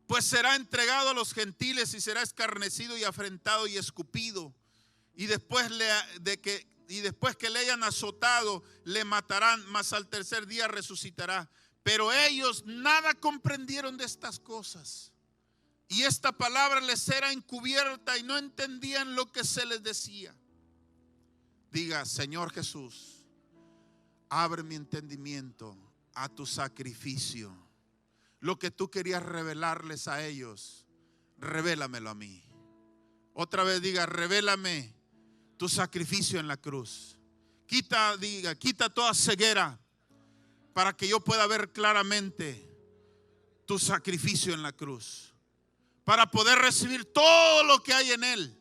Pues será entregado a los gentiles y será escarnecido y afrentado y escupido. Y después que le hayan azotado, le matarán, mas al tercer día resucitará. Pero ellos nada comprendieron de estas cosas. Y esta palabra les era encubierta y no entendían lo que se les decía. Diga, Señor Jesús, abre mi entendimiento a tu sacrificio. Lo que tú querías revelarles a ellos, revélamelo a mí. Otra vez diga, revélame tu sacrificio en la cruz. Quita toda ceguera para que yo pueda ver claramente tu sacrificio en la cruz. Para poder recibir todo lo que hay en él.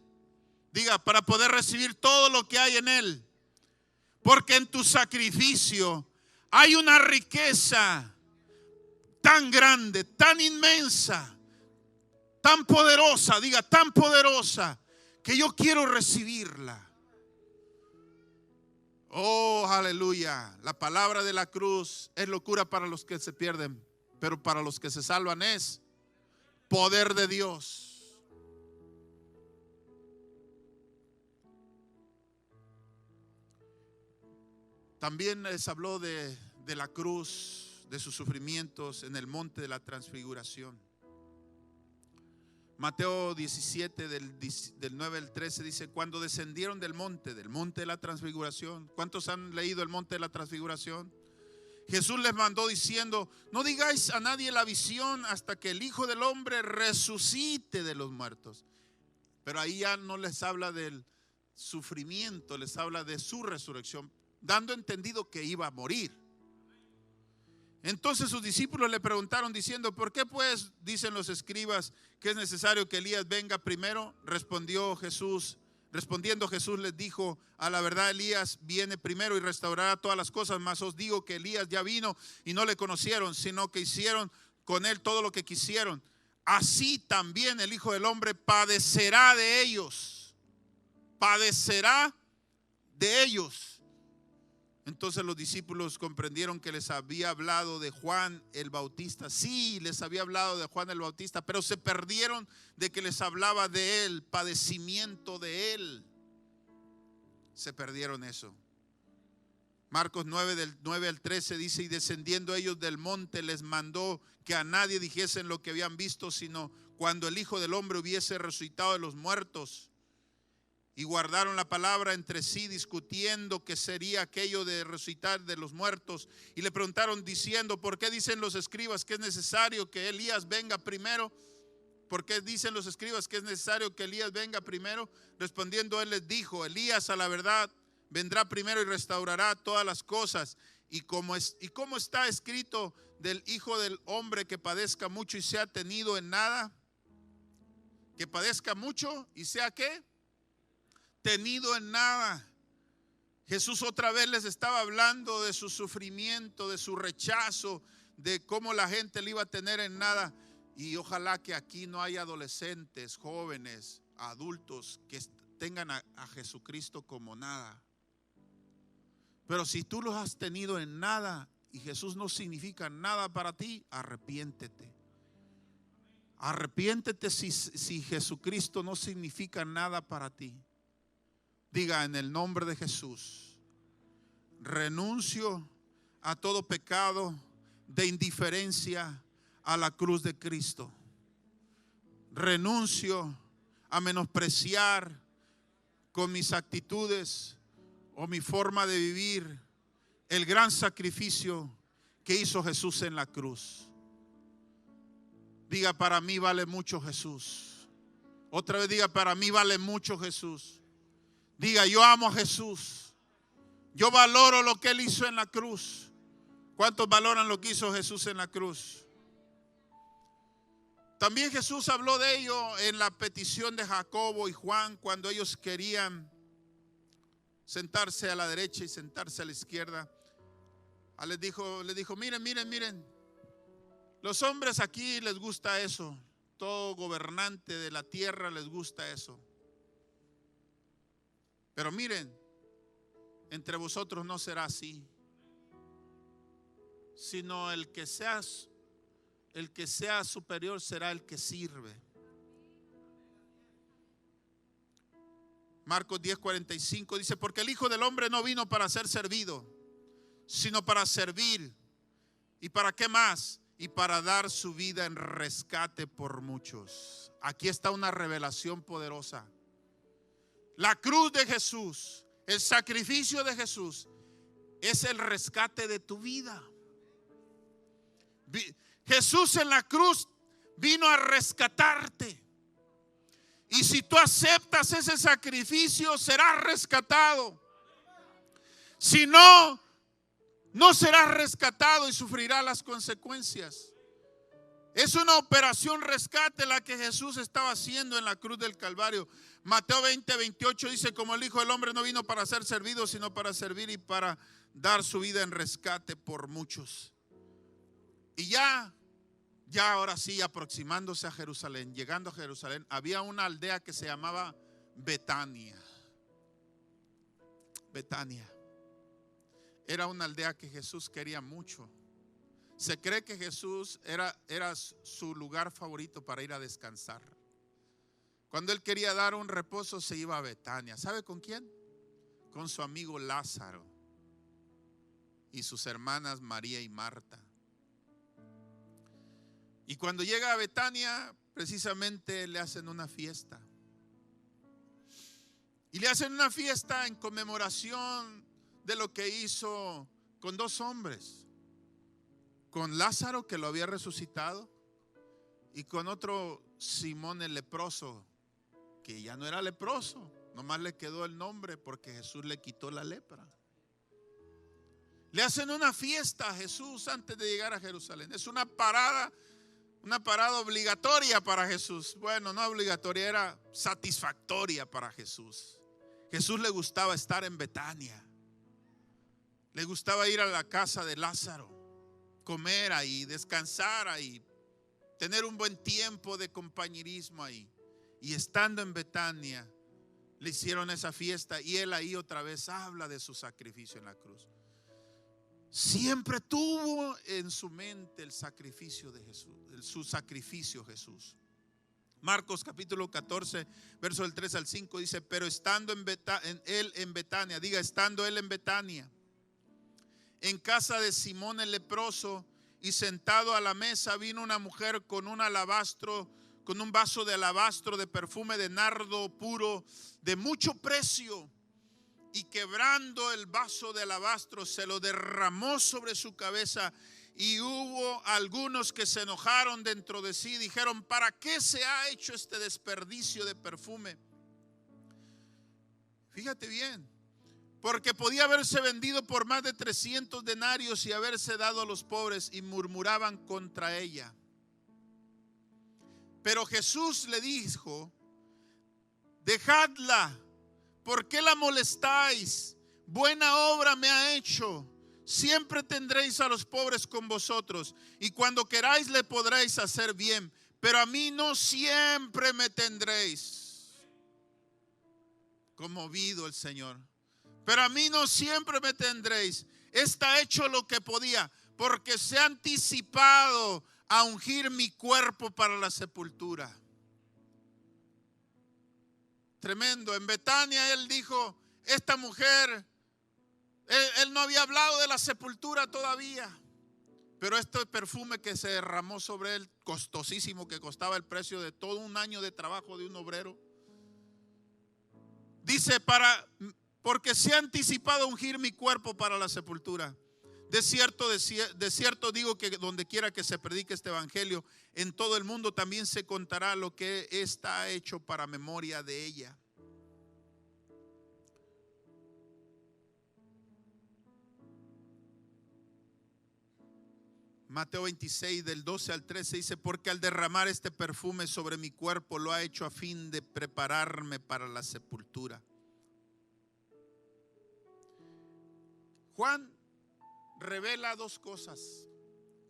Diga, para poder recibir todo lo que hay en él. Porque en tu sacrificio hay una riqueza tan grande, tan inmensa, tan poderosa, diga, tan poderosa, que yo quiero recibirla. Oh, aleluya. La palabra de la cruz es locura para los que se pierden, pero para los que se salvan es poder de Dios. También les habló de la cruz, de sus sufrimientos en el monte de la transfiguración. Mateo 17 del 9 al 13 dice, cuando descendieron del monte de la transfiguración. ¿Cuántos han leído el monte de la transfiguración? Jesús les mandó diciendo, no digáis a nadie la visión hasta que el Hijo del Hombre resucite de los muertos. Pero ahí ya no les habla del sufrimiento, les habla de su resurrección, dando entendido que iba a morir. Entonces sus discípulos le preguntaron diciendo, ¿por qué pues dicen los escribas que es necesario que Elías venga primero? Respondiendo Jesús les dijo, a la verdad Elías viene primero y restaurará todas las cosas, mas os digo que Elías ya vino y no le conocieron, sino que hicieron con él todo lo que quisieron. Así también el Hijo del Hombre padecerá de ellos. Padecerá de ellos. Entonces los discípulos comprendieron que les había hablado de Juan el Bautista. Sí, les había hablado de Juan el Bautista, pero se perdieron de que les hablaba de él, padecimiento de él. Se perdieron eso. Marcos 9 del 9 al 13 dice, y descendiendo ellos del monte les mandó que a nadie dijesen lo que habían visto, sino cuando el Hijo del Hombre hubiese resucitado de los muertos. Y guardaron la palabra entre sí, discutiendo qué sería aquello de resucitar de los muertos. Y le preguntaron diciendo, ¿por qué dicen los escribas que es necesario que Elías venga primero? ¿Por qué dicen los escribas que es necesario que Elías venga primero? Respondiendo él les dijo, Elías a la verdad vendrá primero y restaurará todas las cosas. Y como está escrito del Hijo del Hombre que padezca mucho y sea tenido en nada. Que padezca mucho y sea ¿qué? Tenido en nada. Jesús otra vez les estaba hablando de su sufrimiento, de su rechazo, de cómo la gente le iba a tener en nada. Y ojalá que aquí no haya adolescentes, jóvenes, adultos que tengan a Jesucristo como nada. Pero si tú los has tenido en nada, y Jesús no significa nada para ti, arrepiéntete. Arrepiéntete si Jesucristo no significa nada para ti. Diga: en el nombre de Jesús, renuncio a todo pecado de indiferencia a la cruz de Cristo. Renuncio a menospreciar con mis actitudes o mi forma de vivir el gran sacrificio que hizo Jesús en la cruz. Diga: para mí vale mucho Jesús. Otra vez diga: para mí vale mucho Jesús. Diga: yo amo a Jesús. Yo valoro lo que Él hizo en la cruz. ¿Cuántos valoran lo que hizo Jesús en la cruz? También Jesús habló de ello en la petición de Jacobo y Juan, cuando ellos querían sentarse a la derecha y sentarse a la izquierda. Les dijo: miren, los hombres aquí les gusta eso. Todo gobernante de la tierra les gusta eso. Pero miren, entre vosotros no será así, sino el que sea superior será el que sirve. Marcos 10:45 dice: porque el Hijo del Hombre no vino para ser servido, sino para servir. ¿Y para qué más? Y para dar su vida en rescate por muchos. Aquí está una revelación poderosa. La cruz de Jesús, el sacrificio de Jesús, es el rescate de tu vida. Jesús en la cruz vino a rescatarte. Y si tú aceptas ese sacrificio, serás rescatado. Si no, no serás rescatado y sufrirás las consecuencias. Es una operación rescate la que Jesús estaba haciendo en la cruz del Calvario. Mateo 20:28 dice: como el Hijo del Hombre no vino para ser servido, sino para servir y para dar su vida en rescate por muchos. Y ya ahora sí, aproximándose a Jerusalén, llegando a Jerusalén, había una aldea que se llamaba Betania. Betania era una aldea que Jesús quería mucho. Se cree que Jesús era su lugar favorito para ir a descansar. Cuando Él quería dar un reposo, se iba a Betania. ¿Sabe con quién? Con su amigo Lázaro y sus hermanas María y Marta. Y cuando llega a Betania, precisamente le hacen una fiesta. Y le hacen una fiesta en conmemoración de lo que hizo con dos hombres. Con Lázaro, que lo había resucitado, y con otro Simón el leproso, que ya no era leproso, nomás le quedó el nombre porque Jesús le quitó la lepra. Le hacen una fiesta a Jesús antes de llegar a Jerusalén. Es una parada obligatoria para Jesús. Bueno, no obligatoria, era satisfactoria para Jesús. Jesús le gustaba estar en Betania. Le gustaba ir a la casa de Lázaro, comer ahí, descansar ahí, tener un buen tiempo de compañerismo ahí. Y estando en Betania, le hicieron esa fiesta y Él ahí otra vez habla de su sacrificio en la cruz. Siempre tuvo en su mente el sacrificio de Jesús, su sacrificio Jesús. Marcos capítulo 14, verso del 3 al 5 dice: pero estando Él en Betania, diga, estando Él en Betania, en casa de Simón el leproso, y sentado a la mesa, vino una mujer con un vaso de alabastro de perfume de nardo puro de mucho precio. Y quebrando el vaso de alabastro, se lo derramó sobre su cabeza. Y hubo algunos que se enojaron dentro de sí, dijeron: ¿para qué se ha hecho este desperdicio de perfume? Fíjate bien, porque podía haberse vendido por más de 300 denarios y haberse dado a los pobres. Y murmuraban contra ella. Pero Jesús le dijo: dejadla, ¿por qué la molestáis? Buena obra me ha hecho. Siempre tendréis a los pobres con vosotros, y cuando queráis le podréis hacer bien, pero a mí no siempre me tendréis. Conmovido el Señor. Pero a mí no siempre me tendréis. Está hecho lo que podía. porque se ha anticipado a ungir mi cuerpo para la sepultura. Tremendo. En Betania él dijo, esta mujer, él no había hablado de la sepultura todavía, pero este perfume que se derramó sobre él, costosísimo, que costaba el precio de todo un año de trabajo de un obrero, dice, porque se ha anticipado a ungir mi cuerpo para la sepultura. De cierto digo que donde quiera que se predique este evangelio, en todo el mundo también se contará lo que está hecho para memoria de ella. Mateo 26 del 12 al 13 dice, porque al derramar este perfume sobre mi cuerpo lo ha hecho a fin de prepararme para la sepultura. Juan revela dos cosas.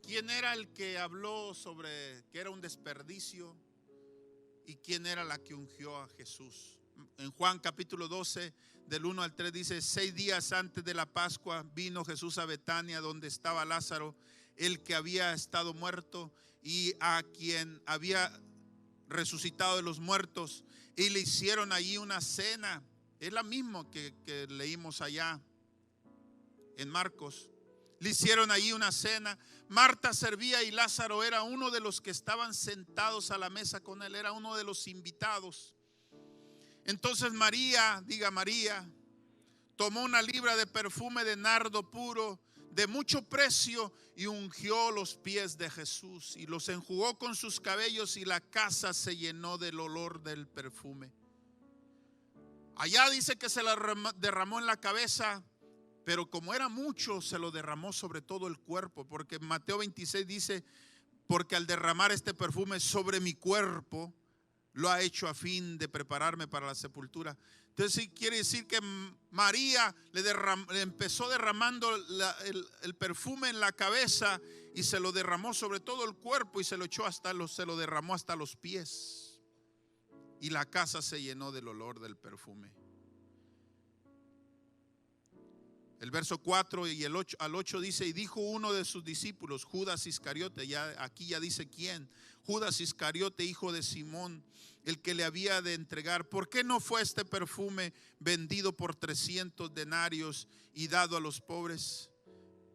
¿Quién era el que habló sobre que era un desperdicio? ¿Y quién era la que ungió a Jesús? En Juan capítulo 12 del 1 al 3 dice, 6 días antes de la Pascua vino Jesús a Betania, donde estaba Lázaro, el que había estado muerto y a quien había resucitado de los muertos, y le hicieron allí una cena. Es la misma que leímos allá en Marcos. Le hicieron allí una cena. Marta servía y Lázaro era uno de los que estaban sentados a la mesa con él, era uno de los invitados. Entonces María, diga María, tomó una libra de perfume de nardo puro de mucho precio y ungió los pies de Jesús y los enjugó con sus cabellos, y la casa se llenó del olor del perfume. Allá dice que se la derramó en la cabeza, pero como era mucho, se lo derramó sobre todo el cuerpo, porque en Mateo 26 dice, porque al derramar este perfume sobre mi cuerpo, lo ha hecho a fin de prepararme para la sepultura. Entonces sí quiere decir que María le empezó derramando el perfume en la cabeza y se lo derramó sobre todo el cuerpo y se lo derramó hasta los pies. Y la casa se llenó del olor del perfume. El verso 4 y el 8 al 8 dice, y dijo uno de sus discípulos, Judas Iscariote, aquí ya dice quién, Judas Iscariote, hijo de Simón, el que le había de entregar, ¿por qué no fue este perfume vendido por 300 denarios y dado a los pobres?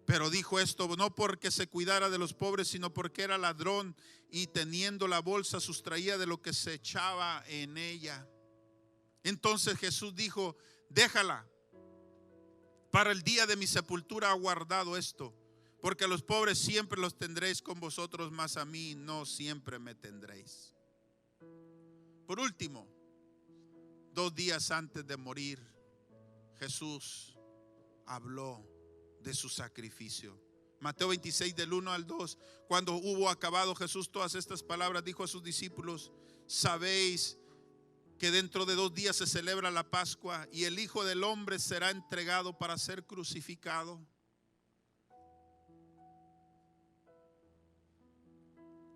Pero dijo esto no porque se cuidara de los pobres, sino porque era ladrón y teniendo la bolsa sustraía de lo que se echaba en ella. Entonces Jesús dijo, déjala, para el día de mi sepultura ha guardado esto, porque a los pobres siempre los tendréis con vosotros, mas a mí no siempre me tendréis. Por último, 2 días antes de morir, Jesús habló de su sacrificio. Mateo 26 del 1 al 2, cuando hubo acabado Jesús todas estas palabras, dijo a sus discípulos, sabéis que dentro de 2 días se celebra la Pascua y el Hijo del Hombre será entregado para ser crucificado.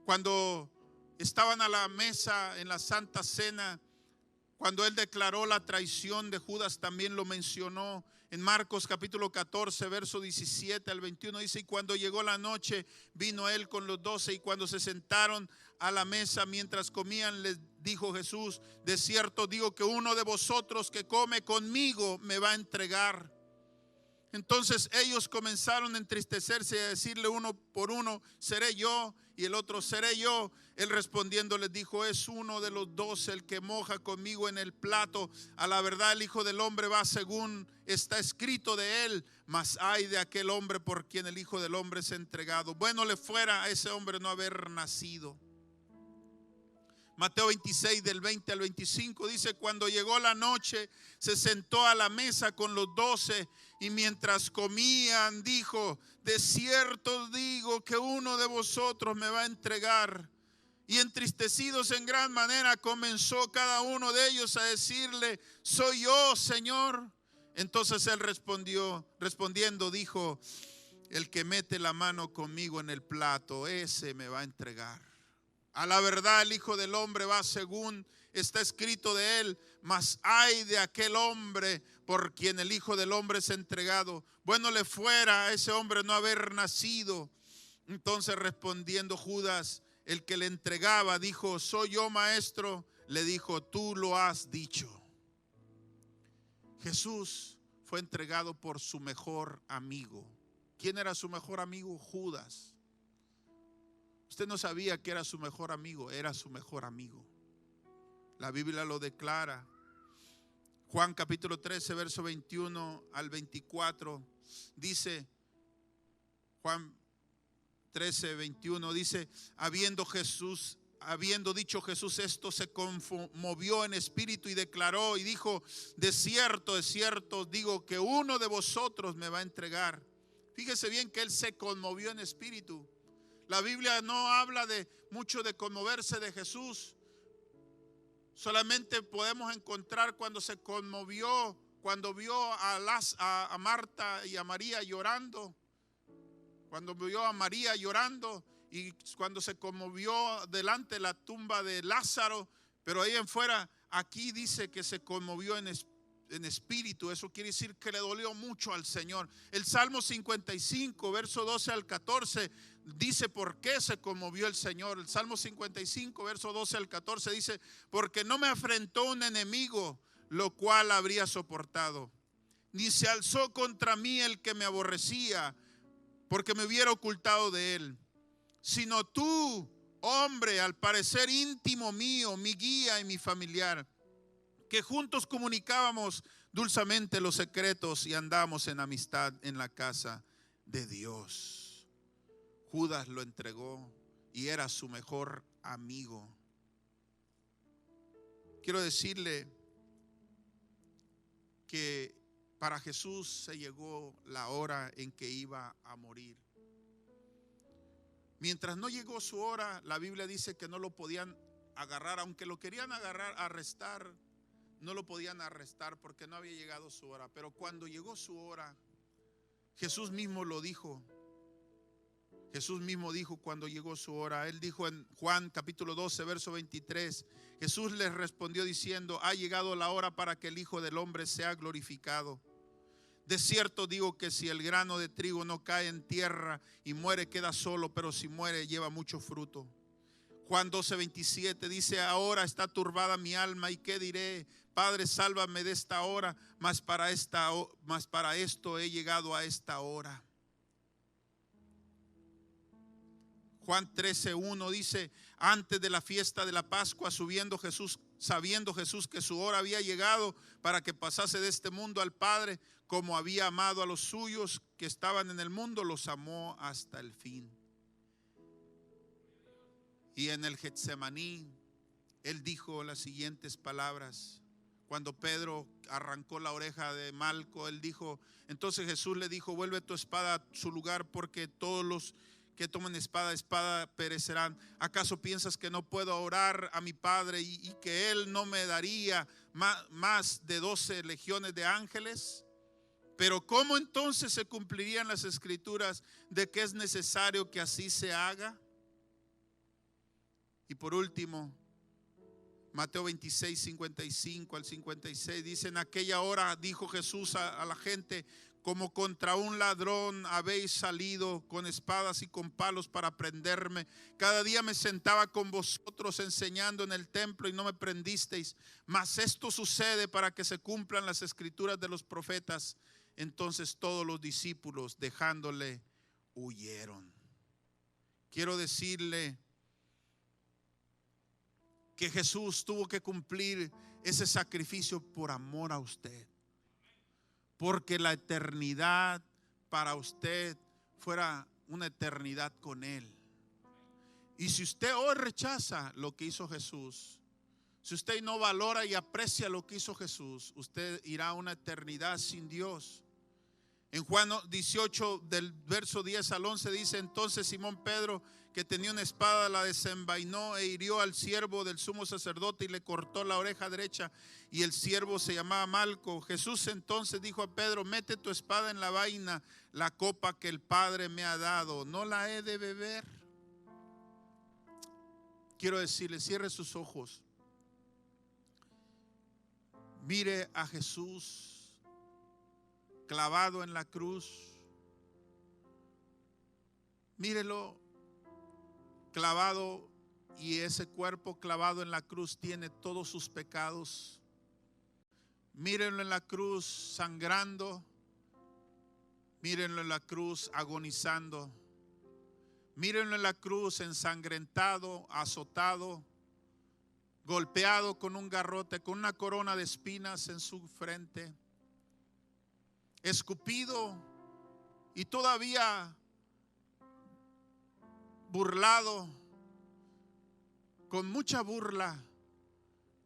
Cuando estaban a la mesa en la Santa Cena, cuando él declaró la traición de Judas, también lo mencionó en Marcos capítulo 14, verso 17 al 21. Dice, y cuando llegó la noche, vino él con los 12, y cuando se sentaron a la mesa mientras comían, les dijo Jesús, de cierto digo que uno de vosotros que come conmigo me va a entregar. Entonces ellos comenzaron a entristecerse y a decirle uno por uno, seré yo, y el otro, seré yo. Él respondiendo les dijo, es uno de los 12 el que moja conmigo en el plato. A la verdad el Hijo del Hombre va según está escrito de él, mas ay de aquel hombre por quien el Hijo del Hombre es entregado. Bueno le fuera a ese hombre no haber nacido. Mateo 26 del 20 al 25 dice, cuando llegó la noche se sentó a la mesa con los 12 y mientras comían dijo, de cierto digo que uno de vosotros me va a entregar. Y entristecidos en gran manera comenzó cada uno de ellos a decirle, soy yo, Señor. Entonces él respondiendo dijo, el que mete la mano conmigo en el plato, ese me va a entregar. A la verdad el Hijo del Hombre va según está escrito de él: mas ay de aquel hombre por quien el Hijo del Hombre es entregado. Bueno le fuera a ese hombre no haber nacido. Entonces respondiendo Judas, el que le entregaba, dijo: soy yo, maestro. Le dijo: tú lo has dicho. Jesús fue entregado por su mejor amigo. ¿Quién era su mejor amigo? Judas. Usted no sabía que era su mejor amigo, era su mejor amigo. La Biblia lo declara. Juan capítulo 13, verso 21 al 24, dice, Juan 13, 21, dice: habiendo dicho Jesús esto, se conmovió en espíritu y declaró y dijo: de cierto os digo que uno de vosotros me va a entregar. Fíjese bien que él se conmovió en espíritu. La Biblia no habla mucho de conmoverse de Jesús. Solamente podemos encontrar cuando se conmovió, cuando vio a Marta y a María llorando. Cuando vio a María llorando y cuando se conmovió delante de la tumba de Lázaro. Pero ahí en fuera, aquí dice que se conmovió en espíritu. Eso quiere decir que le dolió mucho al Señor. El Salmo 55, verso 12 al 14, dice por qué se conmovió el Señor. El Salmo 55, verso 12 al 14 dice: porque no me afrentó un enemigo, lo cual habría soportado, ni se alzó contra mí el que me aborrecía, porque me hubiera ocultado de él. Sino tú, hombre, al parecer íntimo mío, mi guía y mi familiar, que juntos comunicábamos dulcemente los secretos y andábamos en amistad en la casa de Dios. Judas lo entregó y era su mejor amigo. Quiero decirle que para Jesús se llegó la hora en que iba a morir. Mientras no llegó su hora, la Biblia dice que no lo podían agarrar, aunque lo querían arrestar, no lo podían arrestar porque no había llegado su hora. Pero cuando llegó su hora, Jesús mismo lo dijo. Jesús mismo dijo cuando llegó su hora. Él dijo en Juan capítulo 12, verso 23, Jesús les respondió diciendo: ha llegado la hora para que el Hijo del Hombre sea glorificado. De cierto digo que si el grano de trigo no cae en tierra y muere, queda solo, pero si muere, lleva mucho fruto. Juan 12, 27 dice: ahora está turbada mi alma, y qué diré: Padre, sálvame de esta hora, mas para esto he llegado a esta hora. Juan 13, 1 dice: antes de la fiesta de la Pascua, sabiendo Jesús que su hora había llegado para que pasase de este mundo al Padre, como había amado a los suyos que estaban en el mundo, los amó hasta el fin. Y en el Getsemaní, él dijo las siguientes palabras. Cuando Pedro arrancó la oreja de Malco, él dijo, entonces Jesús le dijo: vuelve tu espada a su lugar, porque todos los que tomen espada perecerán. ¿Acaso piensas que no puedo orar a mi Padre y que Él no me daría más de 12 legiones de ángeles? Pero ¿cómo entonces se cumplirían las escrituras de que es necesario que así se haga? Y por último, Mateo 26, 55 al 56 dice: en aquella hora dijo Jesús a la gente: como contra un ladrón habéis salido con espadas y con palos para prenderme. Cada día me sentaba con vosotros enseñando en el templo y no me prendisteis. Mas esto sucede para que se cumplan las escrituras de los profetas. Entonces todos los discípulos, dejándole, huyeron. Quiero decirle que Jesús tuvo que cumplir ese sacrificio por amor a usted, porque la eternidad para usted fuera una eternidad con Él. Y si usted hoy rechaza lo que hizo Jesús, si usted no valora y aprecia lo que hizo Jesús, usted irá a una eternidad sin Dios. En Juan 18, del verso 10 al 11 dice: entonces Simón Pedro, que tenía una espada, la desenvainó e hirió al siervo del sumo sacerdote y le cortó la oreja derecha, y el siervo se llamaba Malco. Jesús entonces dijo a Pedro: mete tu espada en la vaina, la copa que el Padre me ha dado, ¿no la he de beber? Quiero decirle, cierre sus ojos. Mire a Jesús clavado en la cruz. Mírelo clavado, y ese cuerpo clavado en la cruz tiene todos sus pecados. Mírenlo en la cruz sangrando. Mírenlo en la cruz agonizando. Mírenlo en la cruz ensangrentado, azotado, golpeado con un garrote, con una corona de espinas en su frente, escupido y todavía burlado, con mucha burla,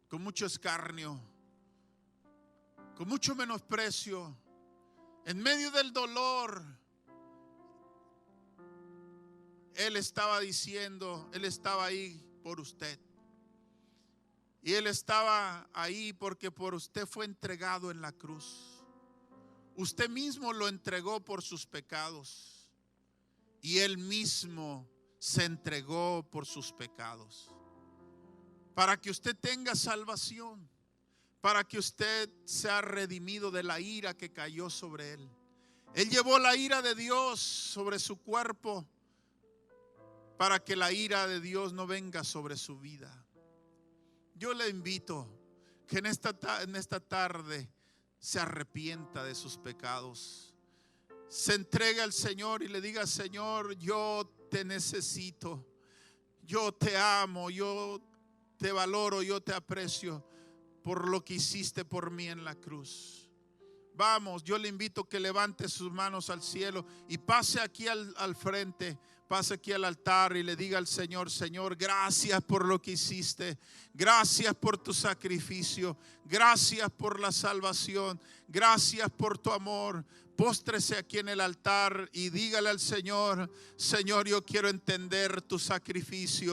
con mucho escarnio, con mucho menosprecio, en medio del dolor. Él estaba diciendo, Él estaba ahí por usted. Y Él estaba ahí porque por usted fue entregado en la cruz. Usted mismo lo entregó por sus pecados. Y Él mismo se entregó por sus pecados. Para que usted tenga salvación. Para que usted sea redimido de la ira que cayó sobre Él. Él llevó la ira de Dios sobre su cuerpo, para que la ira de Dios no venga sobre su vida. Yo le invito que en esta tarde se arrepienta de sus pecados, se entregue al Señor y le diga: Señor, yo te necesito, yo te amo, yo te valoro, yo te aprecio por lo que hiciste por mí en la cruz. Vamos, yo le invito que levante sus manos al cielo y pase aquí al frente. Pase aquí al altar y le diga al Señor: Señor, gracias por lo que hiciste. Gracias por tu sacrificio. Gracias por la salvación. Gracias por tu amor. Póstrese aquí en el altar y dígale al Señor: Señor, yo quiero entender tu sacrificio.